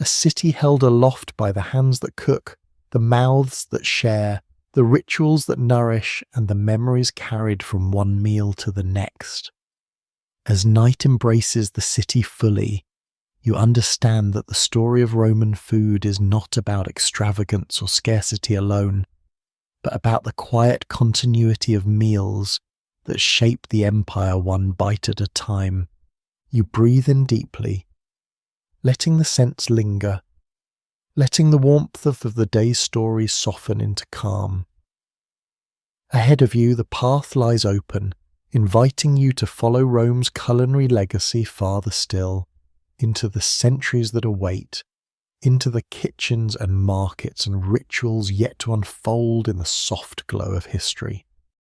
A city held aloft by the hands that cook, the mouths that share, the rituals that nourish, and the memories carried from one meal to the next. As night embraces the city fully, you understand that the story of Roman food is not about extravagance or scarcity alone, but about the quiet continuity of meals that shape the empire one bite at a time. You breathe in deeply, letting the scents linger, letting the warmth of the day's stories soften into calm. Ahead of you, the path lies open, inviting you to follow Rome's culinary legacy farther still, into the centuries that await, into the kitchens and markets and rituals yet to unfold in the soft glow of history.